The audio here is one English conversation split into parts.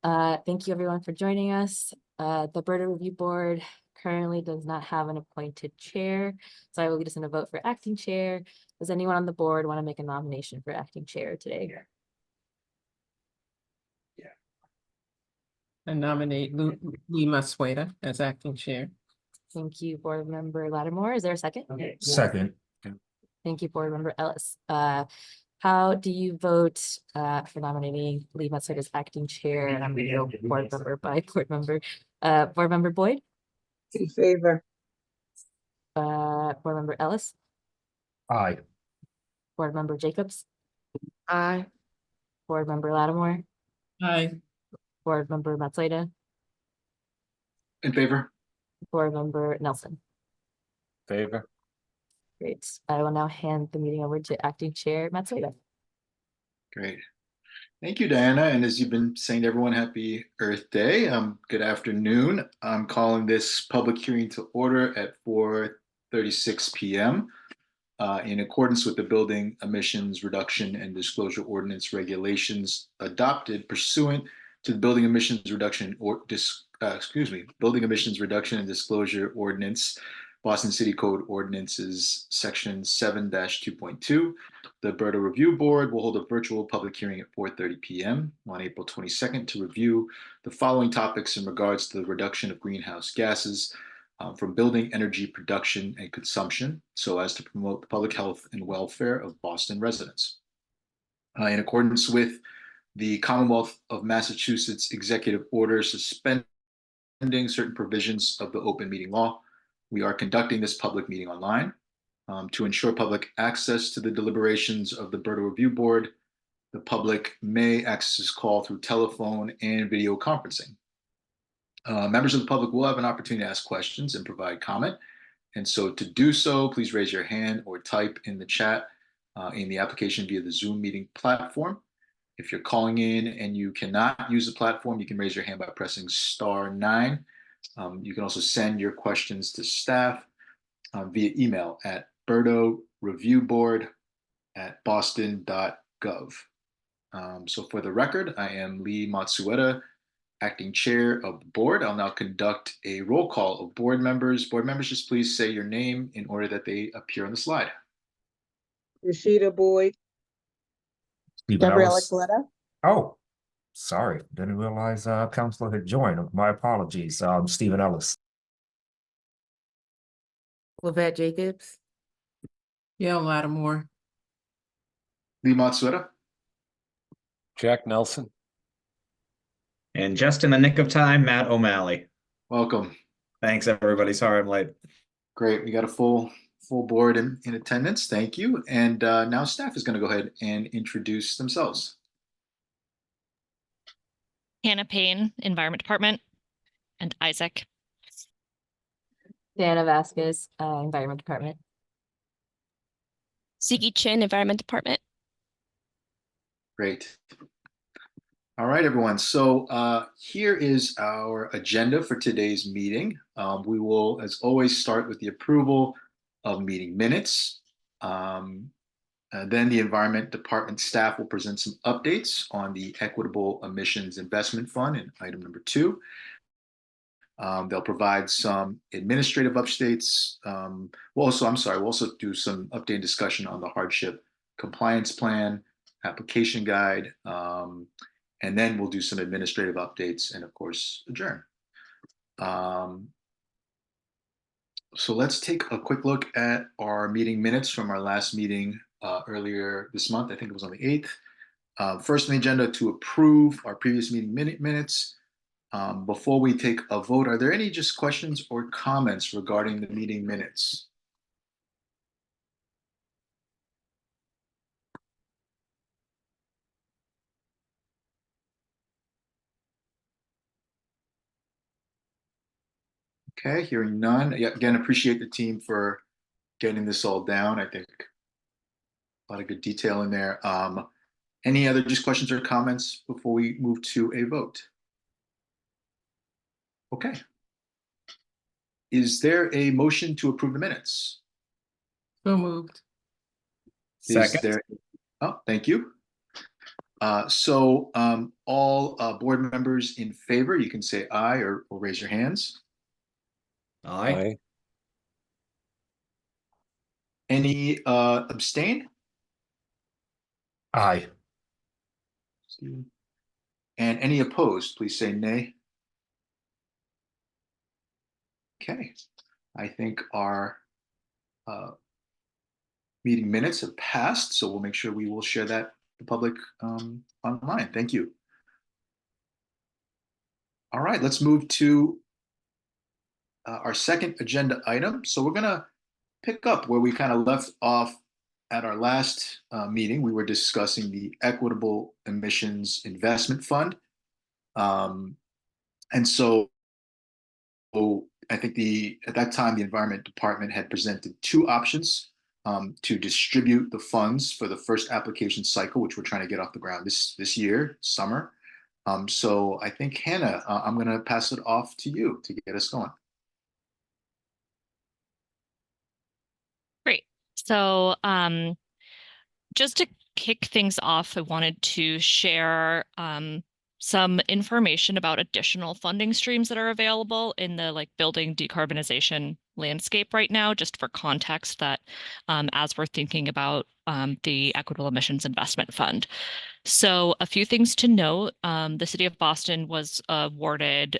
Thank you everyone for joining us. The BERDO Review Board currently does not have an appointed chair, so I will lead us in a vote for acting chair. Does anyone on the board want to make a nomination for acting chair today? I nominate Lima Sueda as acting chair. Thank you, Board Member Lattimore. Is there a second? Second. Thank you, Board Member Ellis. How do you vote for nominating Lee Matsuda as acting chair? And I'm going to go board member by board member. Board Member Boyd? In favor. Board Member Ellis? Aye. Board Member Jacobs? Aye. Board Member Lattimore? Aye. Board Member Matsuda? In favor. Board Member Nelson? Favor. Great. I will now hand the meeting over to acting chair Matsuda. Great. Thank you, Diana. And as you've been saying to everyone, happy Earth Day. Good afternoon. I'm calling this public hearing to order at 4:36 p.m. In accordance with the Building Emissions Reduction and Disclosure Ordinance regulations adopted pursuant to the Building Emissions Reduction and Disclosure Ordinance, Boston City Code Ordinances, Section 7-2.2. The BERDO Review Board will hold a virtual public hearing at 4:30 p.m. on April 22nd to review the following topics in regards to the reduction of greenhouse gases from building energy production and consumption, so as to promote the public health and welfare of Boston residents. In accordance with the Commonwealth of Massachusetts Executive Order suspending certain provisions of the open meeting law, we are conducting this public meeting online. To ensure public access to the deliberations of the BERDO Review Board, the public may access this call through telephone and video conferencing. Members of the public will have an opportunity to ask questions and provide comment. And so to do so, please raise your hand or type in the chat in the application via the Zoom meeting platform. If you're calling in and you cannot use the platform, you can raise your hand by pressing *9. You can also send your questions to staff via email at berdoreviewboard@boston.gov. So for the record, I am Lee Matsueda, acting chair of the board. I'll now conduct a roll call of board members. Board members, just please say your name in order that they appear on the slide. Rashida Boyd. Gabriella Coletta. Oh, sorry. Didn't realize Counselor had joined. My apologies. Stephen Ellis. Lavette Jacobs. Gail Lattimore. Lee Matsueda. Jack Nelson. And just in the nick of time, Matt O'Malley. Welcome. Thanks, everybody. Sorry I'm late. Great. We got a full board in attendance. Thank you. And now staff is going to go ahead and introduce themselves. Hannah Payne, Environment Department, and Isaac. Diana Vasquez, Environment Department. Sigi Chin, Environment Department. Great. All right, everyone. So here is our agenda for today's meeting. We will, as always, start with the approval of meeting minutes. Then the Environment Department staff will present some updates on the Equitable Emissions Investment Fund in item number 2. They'll provide some administrative updates. We'll also do some update discussion on the hardship compliance plan, application guide, and then we'll do some administrative updates and, of course, adjourn. So let's take a quick look at our meeting minutes from our last meeting earlier this month. I think it was on the 8th. First on the agenda to approve our previous meeting minutes. Before we take a vote, are there any just questions or comments regarding the meeting minutes? Okay, hearing none. Yeah, again, appreciate the team for getting this all down. I think a lot of good detail in there. Any other just questions or comments before we move to a vote? Okay. Is there a motion to approve the minutes? So moved. Second. Oh, thank you. All board members in favor, you can say aye or raise your hands. Aye. Aye. Any abstain? Aye. And any opposed, please say nay. Okay, I think our meeting minutes have passed, so we'll make sure we will share that with the public online. Thank you. All right, let's move to our second agenda item. So we're gonna pick up where we kind of left off at our last meeting. We were discussing the Equitable Emissions Investment Fund. And so I think at that time, the Environment Department had presented two options to distribute the funds for the first application cycle, which we're trying to get off the ground this year, summer. So I think, Hannah, I'm going to pass it off to you to get us going. Great. So just to kick things off, I wanted to share some information about additional funding streams that are available in the building decarbonization landscape right now, just for context that as we're thinking about the Equitable Emissions Investment Fund. So a few things to note, the city of Boston was awarded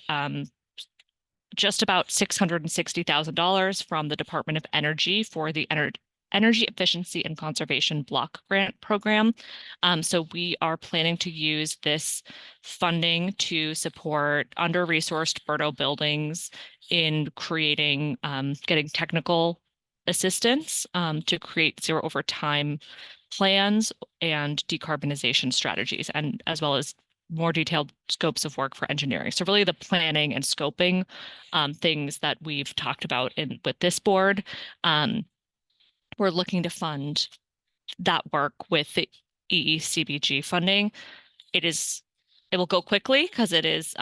just about $660,000 from the Department of Energy for the Energy Efficiency and Conservation Block Grant Program. So we are planning to use this funding to support under-resourced BERDO buildings in creating, getting technical assistance to create zero over time plans and decarbonization strategies, and as well as more detailed scopes of work for engineering. So really the planning and scoping things that we've talked about with this board. We're looking to fund that work with the EECBG funding. It will go quickly because it is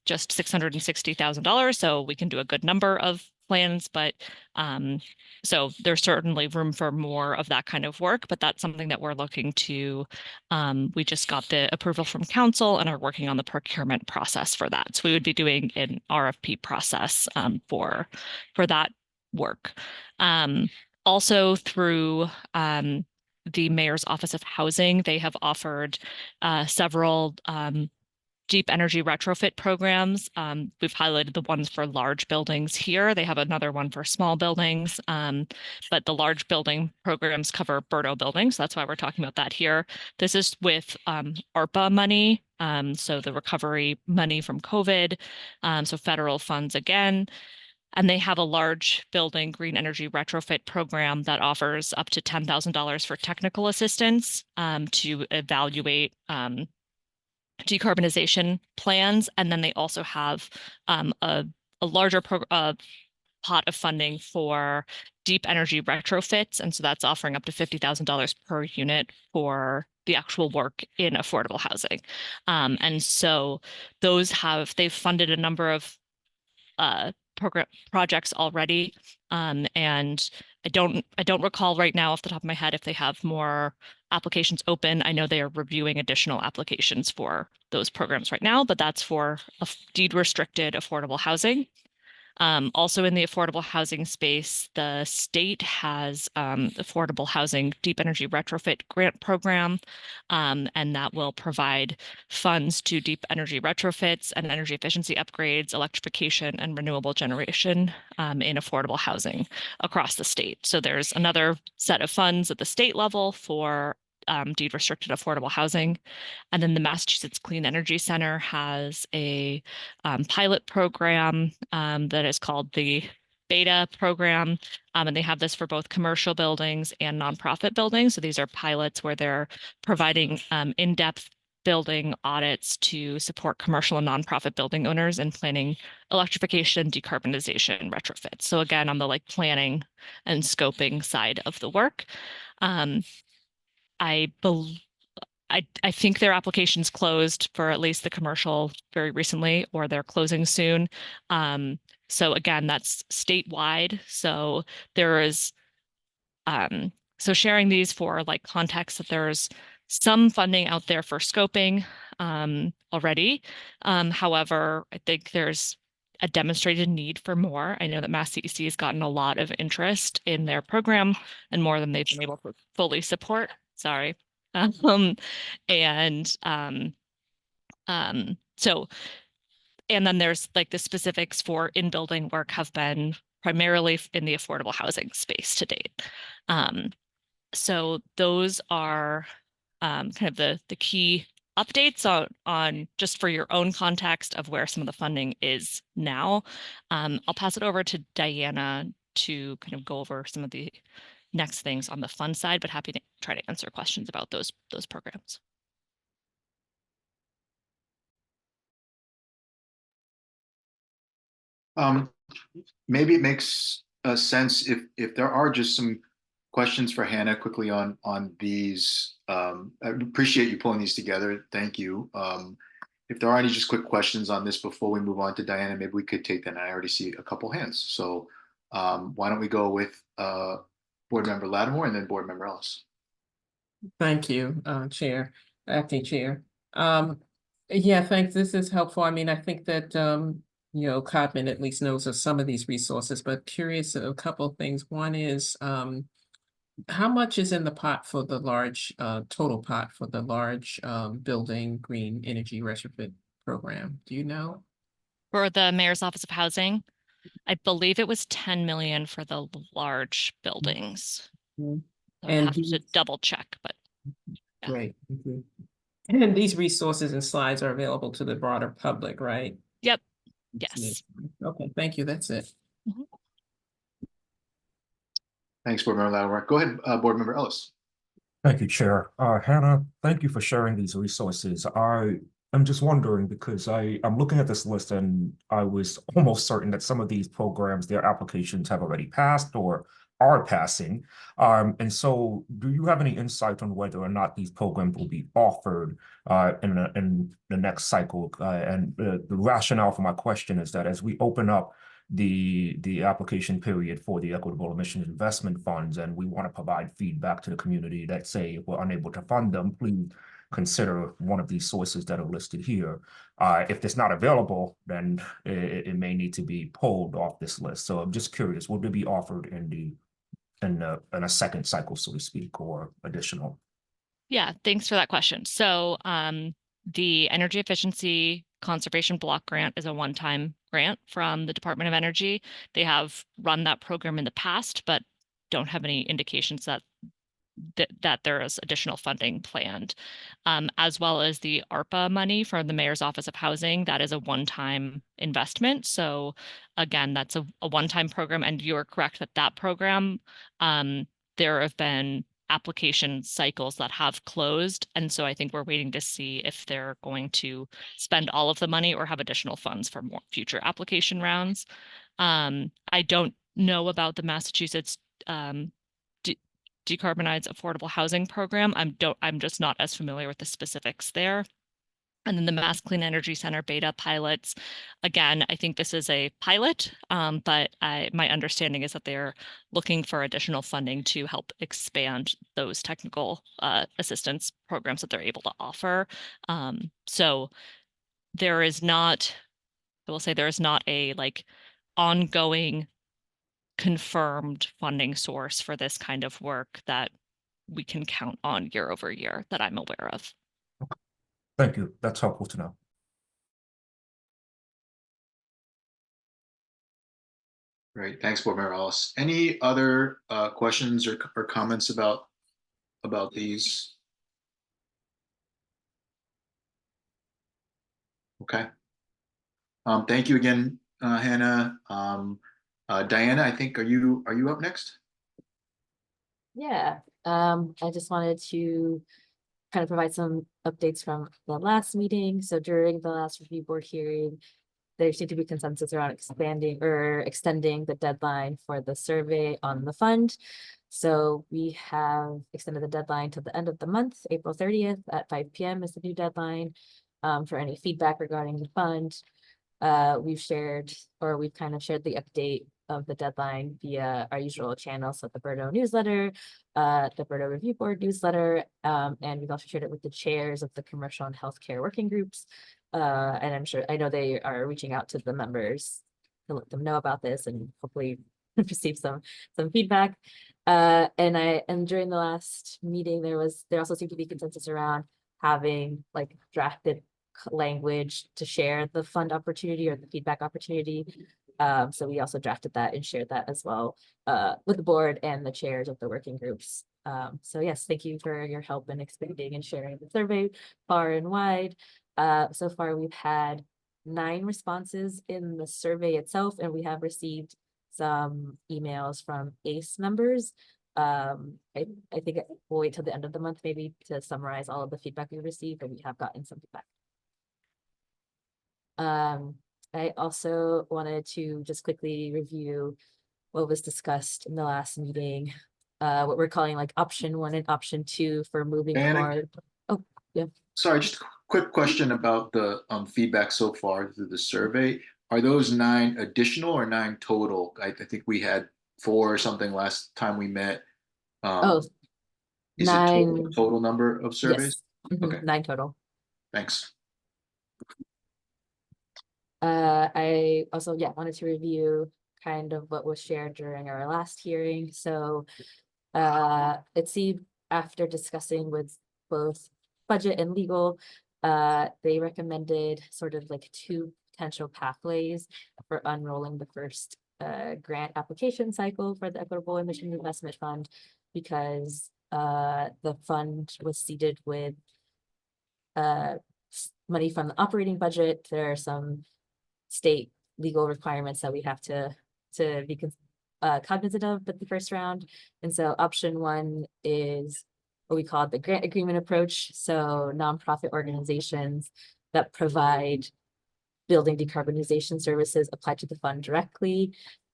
just $660,000, so we can do a good number of plans, but so there's certainly room for more of that kind of work, but that's something that we're looking to, we just got the approval from council and are working on the procurement process for that. So we would be doing an RFP process for that work. Also through the Mayor's Office of Housing, they have offered several deep energy retrofit programs. We've highlighted the ones for large buildings here. They have another one for small buildings, but the large building programs cover BERDO buildings. That's why we're talking about that here. This is with ARPA money, so the recovery money from COVID, so federal funds again. And they have a large building green energy retrofit program that offers up to $10,000 for technical assistance to evaluate decarbonization plans. And then they also have a larger pot of funding for deep energy retrofits. And so that's offering up to $50,000 per unit for the actual work in affordable housing. And so they've funded a number of projects already, and I don't recall right now off the top of my head if they have more applications open. I know they are reviewing additional applications for those programs right now, but that's for deed restricted affordable housing. Also in the affordable housing space, the state has affordable housing deep energy retrofit grant program, and that will provide funds to deep energy retrofits and energy efficiency upgrades, electrification, and renewable generation in affordable housing across the state. So there's another set of funds at the state level for deed restricted affordable housing. And then the Massachusetts Clean Energy Center has a pilot program that is called the BETA program. And they have this for both commercial buildings and nonprofit buildings. So these are pilots where they're providing in-depth building audits to support commercial and nonprofit building owners in planning electrification, decarbonization, retrofits. So again, on the planning and scoping side of the work. I think their applications closed for at least the commercial very recently, or they're closing soon. So again, that's statewide. So there is, so sharing these for context, that there's some funding out there for scoping already. However, I think there's a demonstrated need for more. I know that Mass CEC has gotten a lot of interest in their program and more than they've been able to fully support. Sorry. So, and then there's like the specifics for in-building work have been primarily in the affordable housing space to date. So those are kind of the key updates on just for your own context of where some of the funding is now. I'll pass it over to Diana to kind of go over some of the next things on the fund side, but happy to try to answer questions about those programs. Maybe it makes sense if there are just some questions for Hannah quickly on these. I appreciate you pulling these together. Thank you. If there are any just quick questions on this before we move on to Diana, maybe we could take them. I already see a couple hands. So why don't we go with Board Member Lattimore and then Board Member Ellis. Thank you, Chair, Acting Chair. Yeah, thanks. This is helpful. I mean, I think that, you know, Codman at least knows of some of these resources, but curious of a couple of things. One is, how much is in the pot for the large, total pot for the large building green energy retrofit program? Do you know? For the Mayor's Office of Housing, I believe it was 10 million for the large buildings. Mm-hmm. I would And have to double check, but yeah. Great. Thank you. And these resources and slides are available to the broader public, right? Yep. Yes. Okay, thank you. That's it. Mhm. Thanks, Board Member Lattimore. Go ahead, Board Member Ellis. Thank you, Chair. Hannah, thank you for sharing these resources. I'm just wondering because I'm looking at this list and I was almost certain that some of these programs, their applications have already passed or are passing. And so do you have any insight on whether or not these programs will be offered in the next cycle? And the rationale for my question is that as we open up the application period for the equitable emissions investment funds, and we want to provide feedback to the community that say if we're unable to fund them, please consider one of these sources that are listed here. If it's not available, then it may need to be pulled off this list. So I'm just curious, will they be offered in a second cycle, so to speak, or additional? Yeah, thanks for that question. So the Energy Efficiency Conservation Block Grant is a one-time grant from the Department of Energy. They have run that program in the past, but don't have any indications that there is additional funding planned, as well as the ARPA money from the Mayor's Office of Housing. That is a one-time investment. So again, that's a one-time program. And you're correct that program, there have been application cycles that have closed. And so I think we're waiting to see if they're going to spend all of the money or have additional funds for more future application rounds. I don't know about the Massachusetts Decarbonized Affordable Housing Program. I'm just not as familiar with the specifics there. And then the Mass Clean Energy Center beta pilots. Again, I think this is a pilot, but my understanding is that they're looking for additional funding to help expand those technical assistance programs that they're able to offer. So there is not, I will say there is not a like ongoing confirmed funding source for this kind of work that we can count on year over year that I'm aware of. Thank you. That's helpful to know. Great. Thanks, Board Member Ellis. Any other questions or comments about these? Okay. Thank you again, Hannah. Diana, I think are you up next? Yeah, I just wanted to kind of provide some updates from the last meeting. So during the last review board hearing, there seemed to be consensus around expanding or extending the deadline for the survey on the fund. So we have extended the deadline to the end of the month, April 30th at 5 p.m. is the new deadline for any feedback regarding the fund. We've kind of shared the update of the deadline via our usual channels, so the BERDO newsletter, the BERDO Review Board newsletter, and we've also shared it with the chairs of the commercial and healthcare working groups. And I know they are reaching out to the members to let them know about this and hopefully receive some feedback. And during the last meeting, there also seemed to be consensus around having like drafted language to share the fund opportunity or the feedback opportunity. So we also drafted that and shared that as well with the board and the chairs of the working groups. So yes, thank you for your help in expanding and sharing the survey far and wide. So far, we've had 9 responses in the survey itself, and we have received some emails from ACE members. I think we'll wait till the end of the month maybe to summarize all of the feedback we received, but we have gotten some feedback. I also wanted to just quickly review what was discussed in the last meeting, what we're calling like option 1 and option 2 for moving Anna? forward. Oh, yeah. Sorry, just a quick question about the feedback so far through the survey. Are those 9 additional or 9 total? I think we had 4 or something last time we met. Oh, Is it 9. total number of surveys? Yes. Mhm, Okay. 9 total. Thanks. I also, wanted to review kind of what was shared during our last hearing. So it seemed after discussing with both budget and legal, they recommended sort of like 2 potential pathways for unrolling the first grant application cycle for the Equitable Emission Investment Fund, because the fund was seeded with money from the operating budget. There are some state legal requirements that we have to be cognizant of with the first round. And so option 1 is what we call the grant agreement approach. So nonprofit organizations that provide building decarbonization services apply to the fund directly.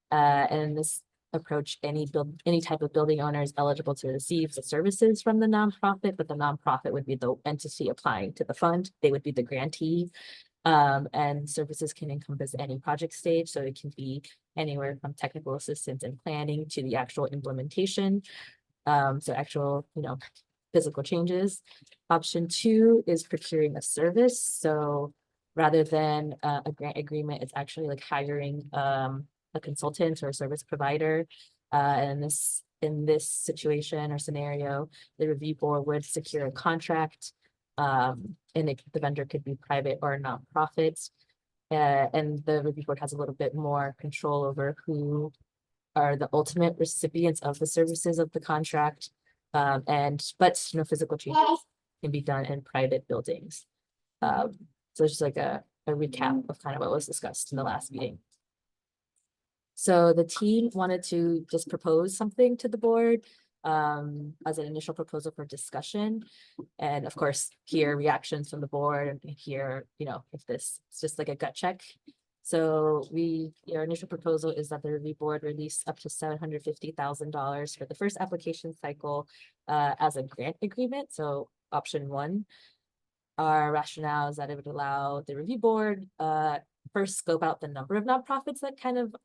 And in this approach, any type of building owner is eligible to receive the services from the nonprofit, but the nonprofit would be the entity applying to the fund. They would be the grantee. And services can encompass any project stage. So it can be anywhere from technical assistance and planning to the actual implementation. So actual, physical changes. Option 2 is procuring a service. So rather than a grant agreement, it's actually like hiring a consultant or a service provider. And in this situation or scenario, the review board would secure a contract. And the vendor could be private or a nonprofit. And the review board has a little bit more control over who are the ultimate recipients of the services of the contract. But physical changes can be done in private buildings. So it's just like a recap of kind of what was discussed in the last meeting. So the team wanted to just propose something to the board as an initial proposal for discussion. And of course, hear reactions from the board and hear, if this is just like a gut check. So our initial proposal is that the review board release up to $750,000 for the first application cycle as a grant agreement. So option 1. Our rationale is that it would allow the review board first scope out the number of nonprofits that kind of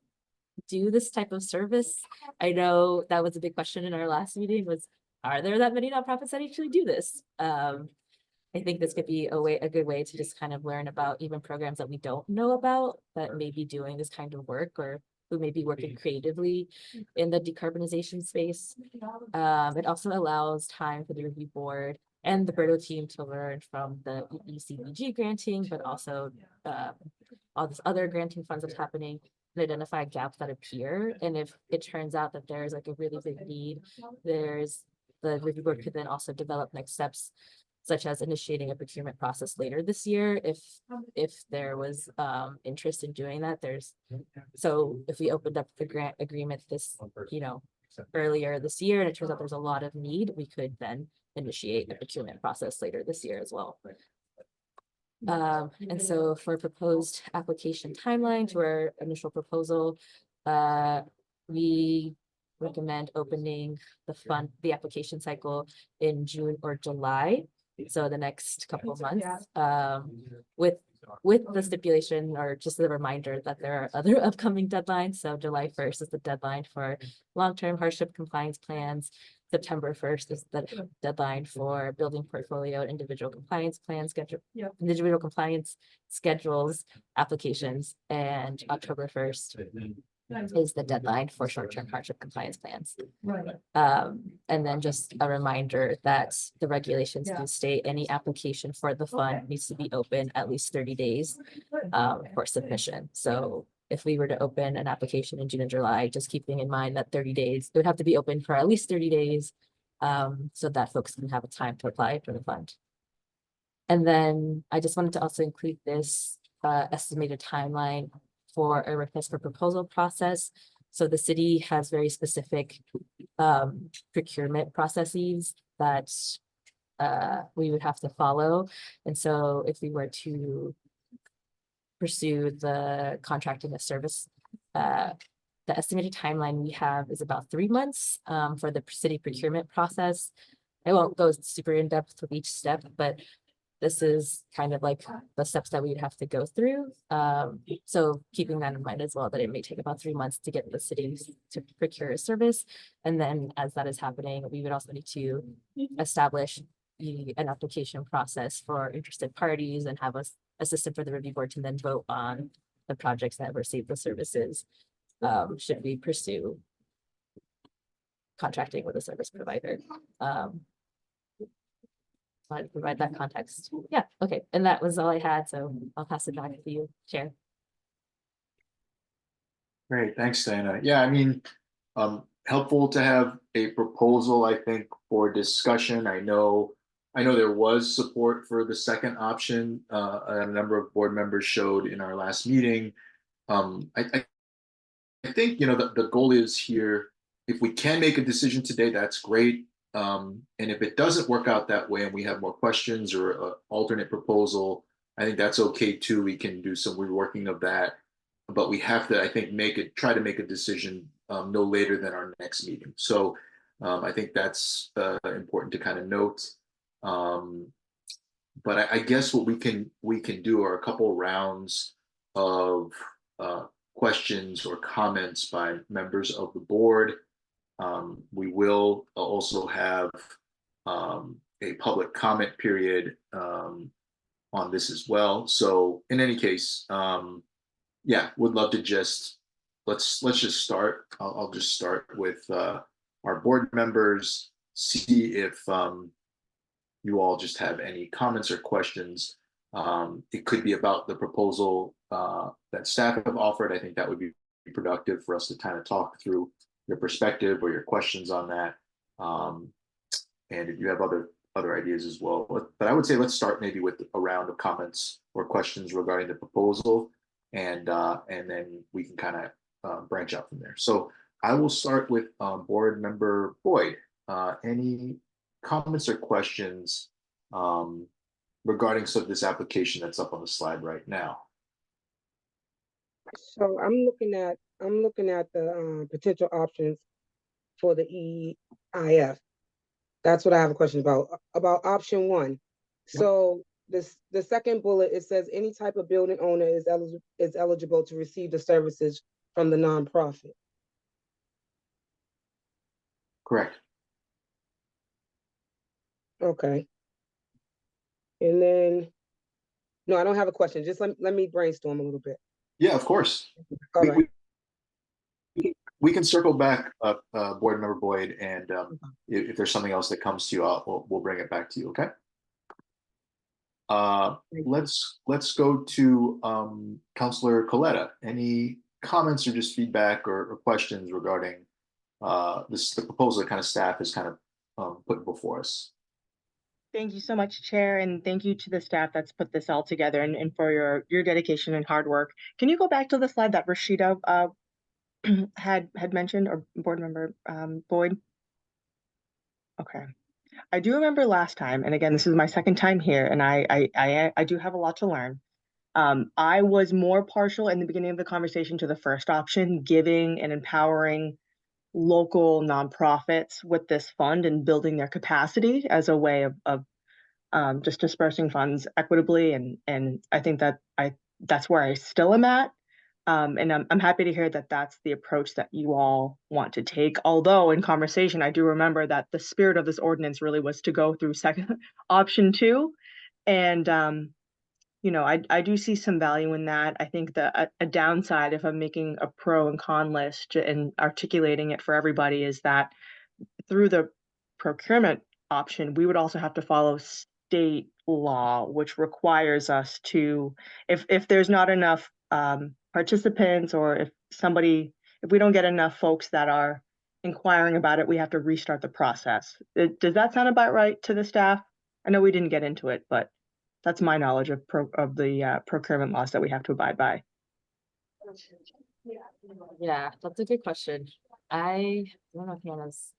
do this type of service. I know that was a big question in our last meeting was, are there that many nonprofits that actually do this? I think this could be a good way to just kind of learn about even programs that we don't know about that may be doing this kind of work, or who may be working creatively in the decarbonization space. It also allows time for the review board and the BERDO team to learn from the ECBG granting, but also all this other granting funds that's happening, and identify gaps that appear. And if it turns out that there's like a really big need, the review board could then also develop next steps, such as initiating a procurement process later this year if there was interest in doing that. So if we opened up the grant agreement earlier this year and it turns out there's a lot of need, we could then initiate the procurement process later this year as well. And so for proposed application timeline to our initial proposal, we recommend opening the application cycle in June or July. So the next couple of months, with with the stipulation or just a reminder that there are other upcoming deadlines. So July 1st is the deadline for long-term hardship compliance plans. September 1st is the deadline for building portfolio and individual compliance plans schedule, individual compliance schedules, applications, and October 1st is the deadline for short-term hardship compliance plans. And then just a reminder that the regulations do state any application for the fund needs to be open at least 30 days for submission. So if we were to open an application in June and July, just keeping in mind that 30 days, it would have to be open for at least 30 days so that folks can have a time to apply for the fund. And then I just wanted to also include this estimated timeline for a request for proposal process. So the city has very specific procurement processes that we would have to follow. And so if we were to pursue the contracting of service, the estimated timeline we have is about 3 months for the city procurement process. I won't go super in depth with each step, but this is kind of like the steps that we'd have to go through. So keeping that in mind as well, that it may take about 3 months to get the cities to procure a service. And then as that is happening, we would also need to establish an application process for interested parties and have a system for the review board to then vote on the projects that receive the services. Should we pursue contracting with a service provider? Wanted to provide that context. Yeah, okay. And that was all I had. So I'll pass it back to you, Chair. Great, thanks, Diana. Yeah, I mean, helpful to have a proposal, I think, for discussion. I know there was support for the second option. A number of board members showed in our last meeting. I think, you know, the goal is here, if we can make a decision today, that's great. And if it doesn't work out that way and we have more questions or an alternate proposal, I think that's okay too. We can do some reworking of that, but we have to, I think, try to make a decision no later than our next meeting. So I think that's important to kind of note. But I guess what we can do are a couple rounds of questions or comments by members of the board. We will also have a public comment period on this as well. So in any case, yeah, would love to just let's just start. I'll just start with our board members, see if you all just have any comments or questions. It could be about the proposal that staff have offered. I think that would be productive for us to kind of talk through your perspective or your questions on that. And if you have other ideas as well. But I would say let's start maybe with a round of comments or questions regarding the proposal, and then we can kind of branch out from there. So I will start with board member Boyd. Any comments or questions regarding this application that's up on the slide right now? So I'm looking at the potential options for the EIF. That's what I have a question about option 1. So the second bullet, it says any type of building owner is eligible to receive the services from the nonprofit. Correct. Okay. And then, no, I don't have a question. Just let me brainstorm a little bit. Yeah, of course. All right. We can circle back, board member Boyd, and if there's something else that comes to you, we'll bring it back to you. Okay. Let's go to Councilor Coletta. Any comments or just feedback or questions regarding the proposal that kind of staff is kind of put before us? Thank you so much, Chair, and thank you to the staff that's put this all together and for your dedication and hard work. Can you go back to the slide that Rashida had mentioned, or board member Boyd? Okay. I do remember last time, and again, this is my second time here, and I do have a lot to learn. I was more partial in the beginning of the conversation to the first option, giving and empowering local nonprofits with this fund and building their capacity as a way of just dispersing funds equitably, and I think that's where I still am at. And I'm happy to hear that that's the approach that you all want to take. Although in conversation, I do remember that the spirit of this ordinance really was to go through second option 2. And, you know, I do see some value in that. I think a downside, if I'm making a pro and con list and articulating it for everybody, is that through the procurement option, we would also have to follow state law, which requires us to, if there's not enough participants, or if we don't get enough folks that are inquiring about it, we have to restart the process. Does that sound about right to the staff? I know we didn't get into it, but that's my knowledge of the procurement laws that we have to abide by. Yeah, that's a good question. I don't know if Hannah's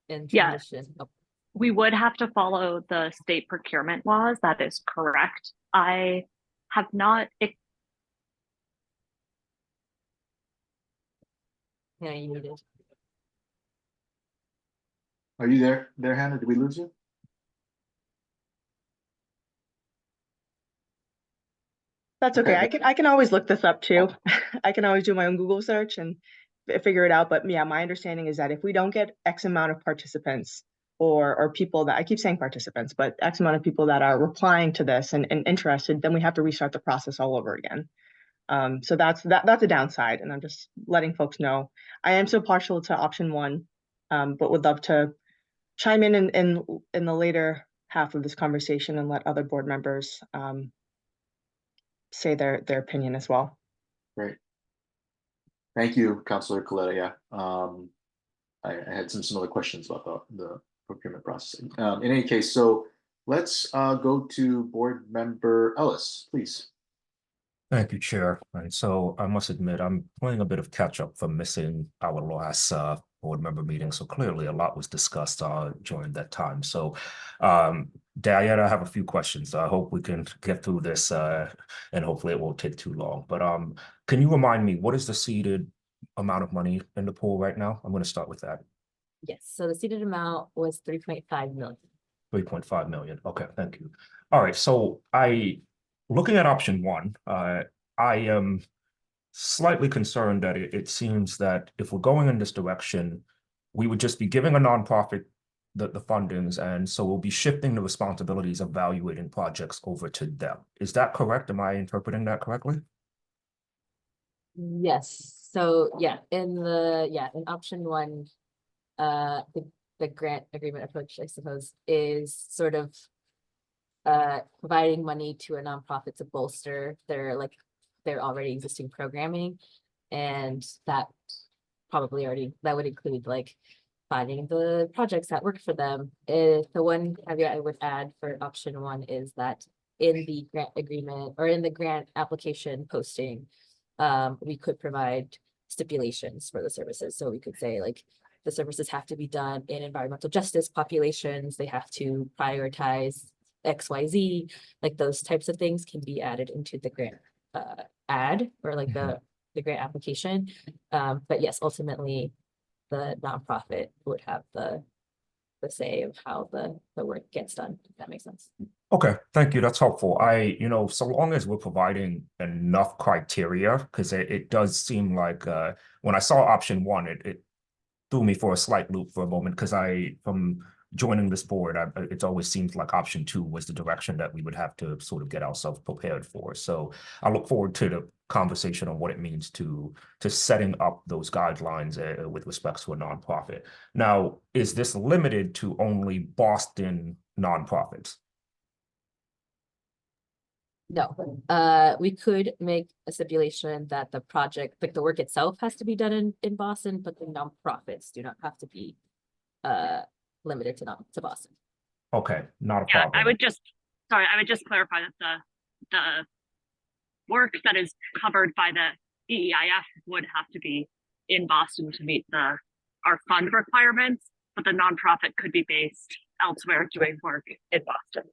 in Yeah. transition. Oh, We would have to follow the state procurement laws. That is correct. I have not. yeah, you needed. Are you there, Hannah? Did we lose you? That's okay. Okay. I can always look this up too. I can always do my own Google search and figure it out. But yeah, my understanding is that if we don't get X amount of participants or people that, I keep saying participants, but X amount of people that are replying to this and interested, then we have to restart the process all over again. So that's a downside, and I'm just letting folks know. I am so partial to option 1, but would love to chime in the later half of this conversation and let other board members say their opinion as well. Great. Thank you, Councilor Coletta. Yeah. I had some similar questions about the procurement process. In any case, so let's go to board member Ellis, please. Thank you, Chair. And so I must admit, I'm playing a bit of catch up for missing our last board member meeting. So clearly a lot was discussed during that time. So Diana, I have a few questions. I hope we can get through this and hopefully it won't take too long. But can you remind me, what is the seeded amount of money in the pool right now? I'm going to start with that. Yes, so the seated amount was 3.5 million. 3.5 million. Okay, thank you. All right, so looking at option 1, I am slightly concerned that it seems that if we're going in this direction, we would just be giving a nonprofit the fundings, and so we'll be shifting the responsibilities of evaluating projects over to them. Is that correct? Am I interpreting that correctly? Yes, so yeah, in option 1, the grant agreement approach, I suppose, is sort of providing money to a nonprofit to bolster their already existing programming, and that would include like finding the projects that work for them. The one caveat I would add for option 1 is that in the grant agreement or in the grant application posting, we could provide stipulations for the services. So we could say like the services have to be done in environmental justice populations, they have to prioritize XYZ, like those types of things can be added into the grant ad or like the grant application. But yes, ultimately the nonprofit would have the say of how the work gets done, if that makes sense. Okay, thank you. That's helpful. So long as we're providing enough criteria, because it does seem like when I saw option 1, it threw me for a slight loop for a moment, because from joining this board, it always seems like option 2 was the direction that we would have to sort of get ourselves prepared for. So I look forward to the conversation on what it means to setting up those guidelines with respect to a nonprofit. Now, is this limited to only Boston nonprofits? No, we could make a stipulation that the project, like the work itself, has to be done in Boston, but the nonprofits do not have to be limited to Boston. Okay, not a Yeah, problem. I would just clarify that the work that is covered by the EEIF would have to be in Boston to meet our fund requirements, but the nonprofit could be based elsewhere doing work in Boston.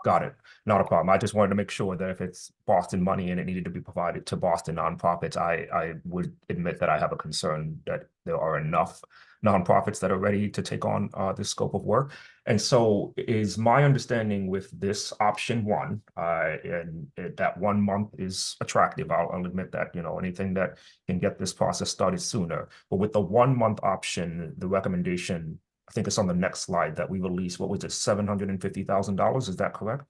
Got it. Not a problem. I just wanted to make sure that if it's Boston money and it needed to be provided to Boston nonprofits, I would admit that I have a concern that there are enough nonprofits that are ready to take on this scope of work. And so is my understanding with this option one, that 1 month is attractive. I'll admit that, anything that can get this process started sooner. But with the 1 month option, the recommendation, I think it's on the next slide, that we release, what was it, $750,000? Is that correct?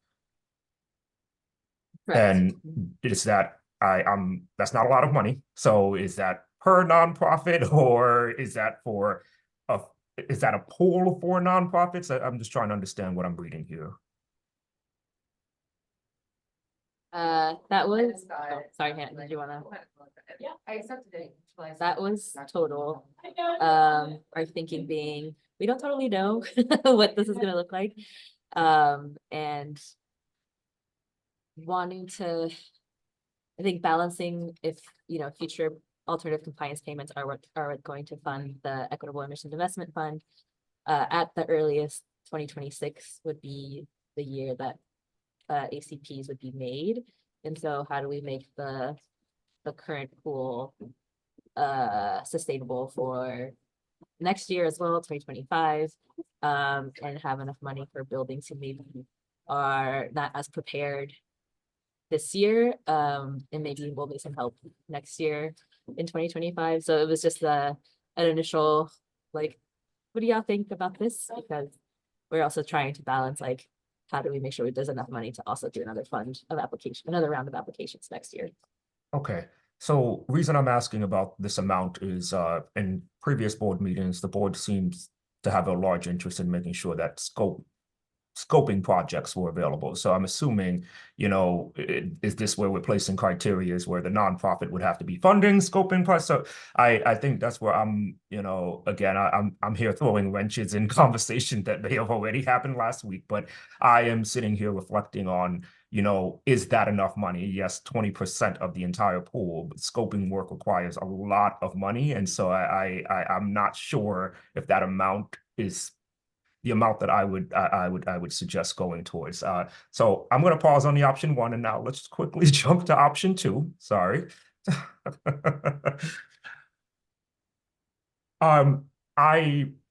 Correct. And is that, that's not a lot of money. So is that per nonprofit, or is that a pool for nonprofits? I'm just trying to understand what I'm reading here. That was, oh, sorry, Hannah, did you wanna? Yeah, I accepted it. That was total. Our thinking being, we don't totally know what this is gonna look like. And wanting to, I think balancing if, future alternative compliance payments are what going to fund the Equitable Emissions Investment Fund. At the earliest, 2026 would be the year that ACPs would be made. And so how do we make the current pool sustainable for next year as well, 2025, and have enough money for buildings who maybe are not as prepared this year, and maybe we'll need some help next year in 2025. So it was just an initial, like, what do y'all think about this? Because we're also trying to balance, like, how do we make sure there's enough money to also do another round of applications next year? Okay. So reason I'm asking about this amount is in previous board meetings, the board seems to have a large interest in making sure that scoping projects were available. So I'm assuming, is this where we're placing criteria, is where the nonprofit would have to be funding scoping projects? So I think that's where I'm, again, I'm here throwing wrenches in conversation that may have already happened last week, but I am sitting here reflecting on, is that enough money? Yes, 20% of the entire pool, but scoping work requires a lot of money. And so I'm not sure if that amount is the amount that I would suggest going towards. So I'm going to pause on the option one, and now let's quickly jump to option two. Sorry.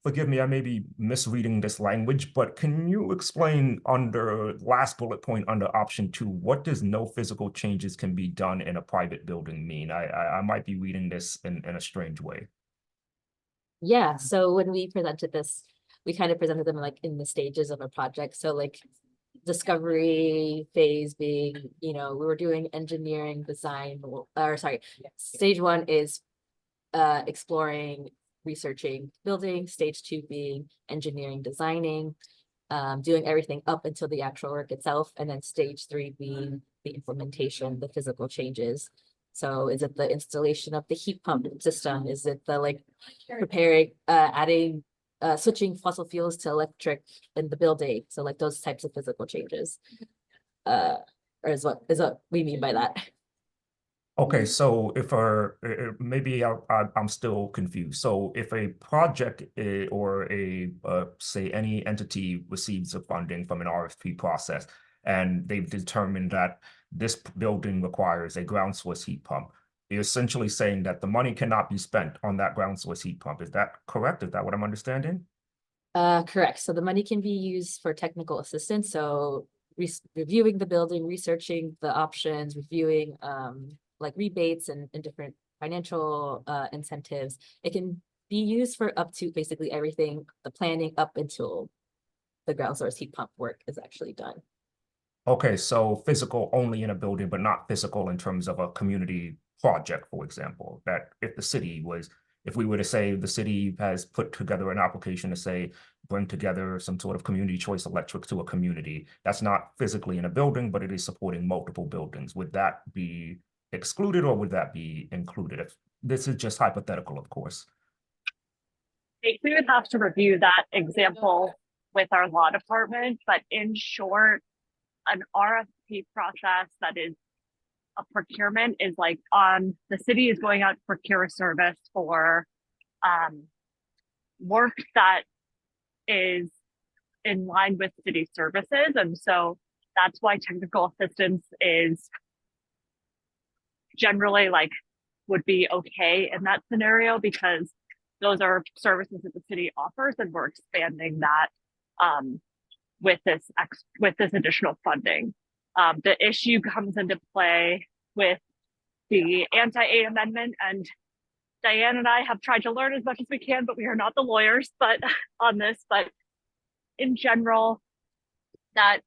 Forgive me, I may be misreading this language, but can you explain under last bullet point under option two, what does no physical changes can be done in a private building mean? I might be reading this in a strange way. Yeah, so when we presented this, we kind of presented them like in the stages of a project. So like discovery phase being, we were doing engineering design, or sorry, stage one is exploring, researching, building. Stage two being engineering, designing, doing everything up until the actual work itself. And then stage three being the implementation, the physical changes. So is it the installation of the heat pump system? Is it the preparing, adding, switching fossil fuels to electric in the building? So like those types of physical changes, or is what we mean by that. Okay, so if maybe I'm still confused. So if a project or say any entity receives a funding from an RFP process, and they've determined that this building requires a ground source heat pump, you're essentially saying that the money cannot be spent on that ground source heat pump. Is that correct? Is that what I'm understanding? Correct. So the money can be used for technical assistance. So reviewing the building, researching the options, reviewing like rebates and different financial incentives. It can be used for up to basically everything, the planning up until the ground source heat pump work is actually done. Okay, so physical only in a building, but not physical in terms of a community project, for example, that if we were to say the city has put together an application to say, bring together some sort of community choice electric to a community, that's not physically in a building, but it is supporting multiple buildings. Would that be excluded, or would that be included? If this is just hypothetical, of course. We would have to review that example with our law department, but in short, an RFP process that is a procurement is like the city is going out to procure a service for work that is in line with city services. And so that's why technical assistance is generally would be okay in that scenario, because those are services that the city offers, and we're expanding that with this additional funding. The issue comes into play with the anti-aid amendment, and Diane and I have tried to learn as much as we can, but we are not the lawyers on this. But in general, that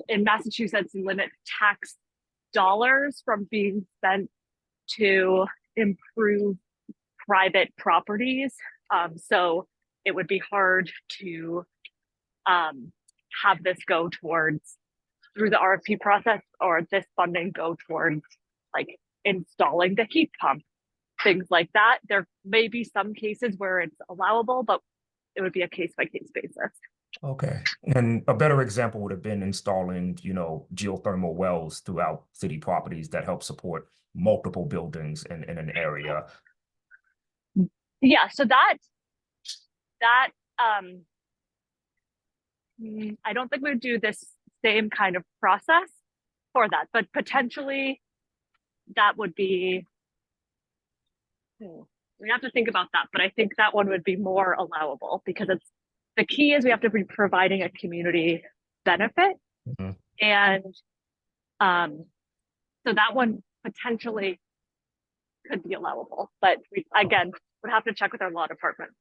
in Massachusetts limit tax dollars from being spent to improve private properties. So it would be hard to have this go towards through the RFP process, or this funding go towards like installing the heat pump, things like that. There may be some cases where it's allowable, but it would be a case by case basis. Okay, and a better example would have been installing, geothermal wells throughout city properties that help support multiple buildings in an area. Yeah, so that I don't think we would do this same kind of process for that, but potentially that would be, we have to think about that, but I think that one would be more allowable, because the key is we have to be providing a community benefit. Mhm. And so that one potentially could be allowable, but we, again, would have to check with our law department.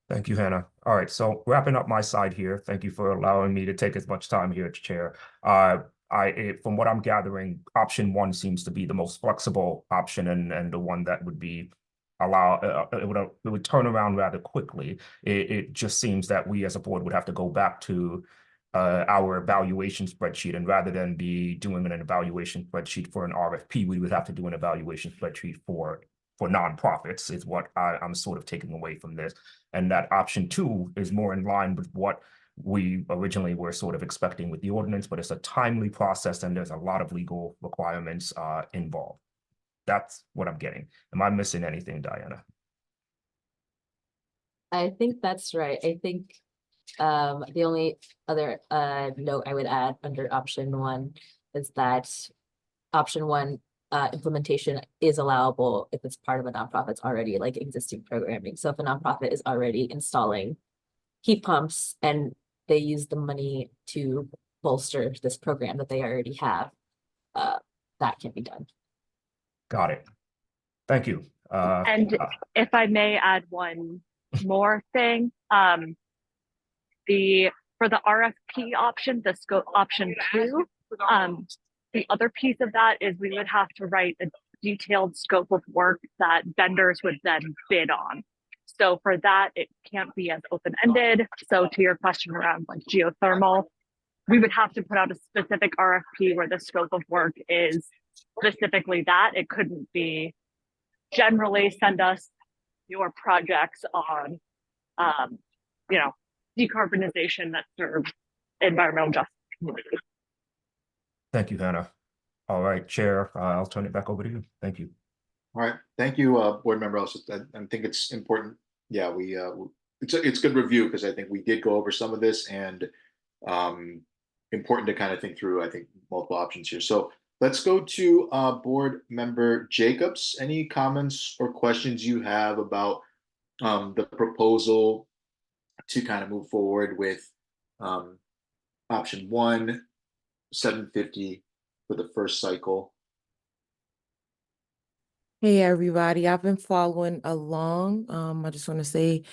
Thank you, Hannah. All right, so wrapping up my side here, thank you for allowing me to take as much time here as chair. From what I'm gathering, option 1 seems to be the most flexible option, and the one that would be it would turn around rather quickly. It just seems that we as a board would have to go back to our evaluation spreadsheet, and rather than be doing an evaluation spreadsheet for an RFP, we would have to do an evaluation spreadsheet for nonprofits, is what I'm sort of taking away from this. And that option 2 is more in line with what we originally were sort of expecting with the ordinance, but it's a timely process and there's a lot of legal requirements involved. That's what I'm getting. Am I missing anything, Diana? I think that's right. I think the only other note I would add under option 1 is that option 1 implementation is allowable if it's part of a nonprofit's already like existing programming. So if a nonprofit is already installing heat pumps and they use the money to bolster this program that they already have, that can be done. Got it. Thank you. And if I may add one more thing, for the RFP option, the scope option 2, the other piece of that is we would have to write a detailed scope of work that vendors would then bid on. So for that, it can't be as open-ended. So to your question around like geothermal, we would have to put out a specific RFP where the scope of work is specifically that. It couldn't be generally send us your projects on, decarbonization that serves environmental justice community. Thank you, Hannah. All right, Chair, I'll turn it back over to you. Thank you. All right, thank you, board member. Also, I think it's important. Yeah, it's good review, because I think we did go over some of this, and important to kind of think through, I think, multiple options here. So let's go to board member Jacobs. Any comments or questions you have about the proposal to kind of move forward with option 1, 750 for the first cycle? Hey everybody, I've been following along. I just want to say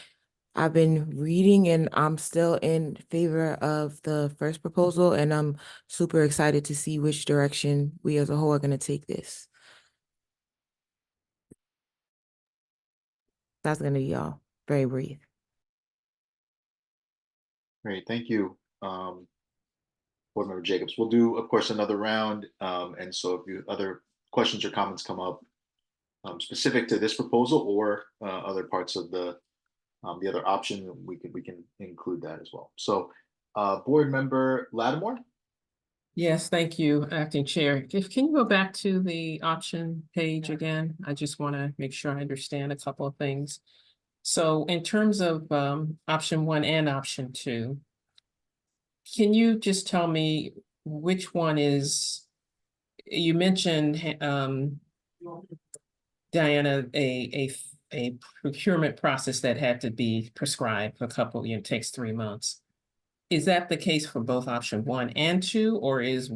I've been reading and I'm still in favor of the first proposal, and I'm super excited to see which direction we as a whole are going to take this. That's going to be all very brief. Great, thank you, board member Jacobs. We'll do, of course, another round, and so if you other questions or comments come up specific to this proposal or other parts of the other option, we can include that as well. So board member Lattimore. Yes, thank you, acting chair. Can you go back to the option page again? I just want to make sure I understand a couple of things. So in terms of option 1 and option 2, can you just tell me which one is, you mentioned Diana, a a procurement process that had to be prescribed for a couple, it takes 3 months. Is that the case for both option 1 and 2, or is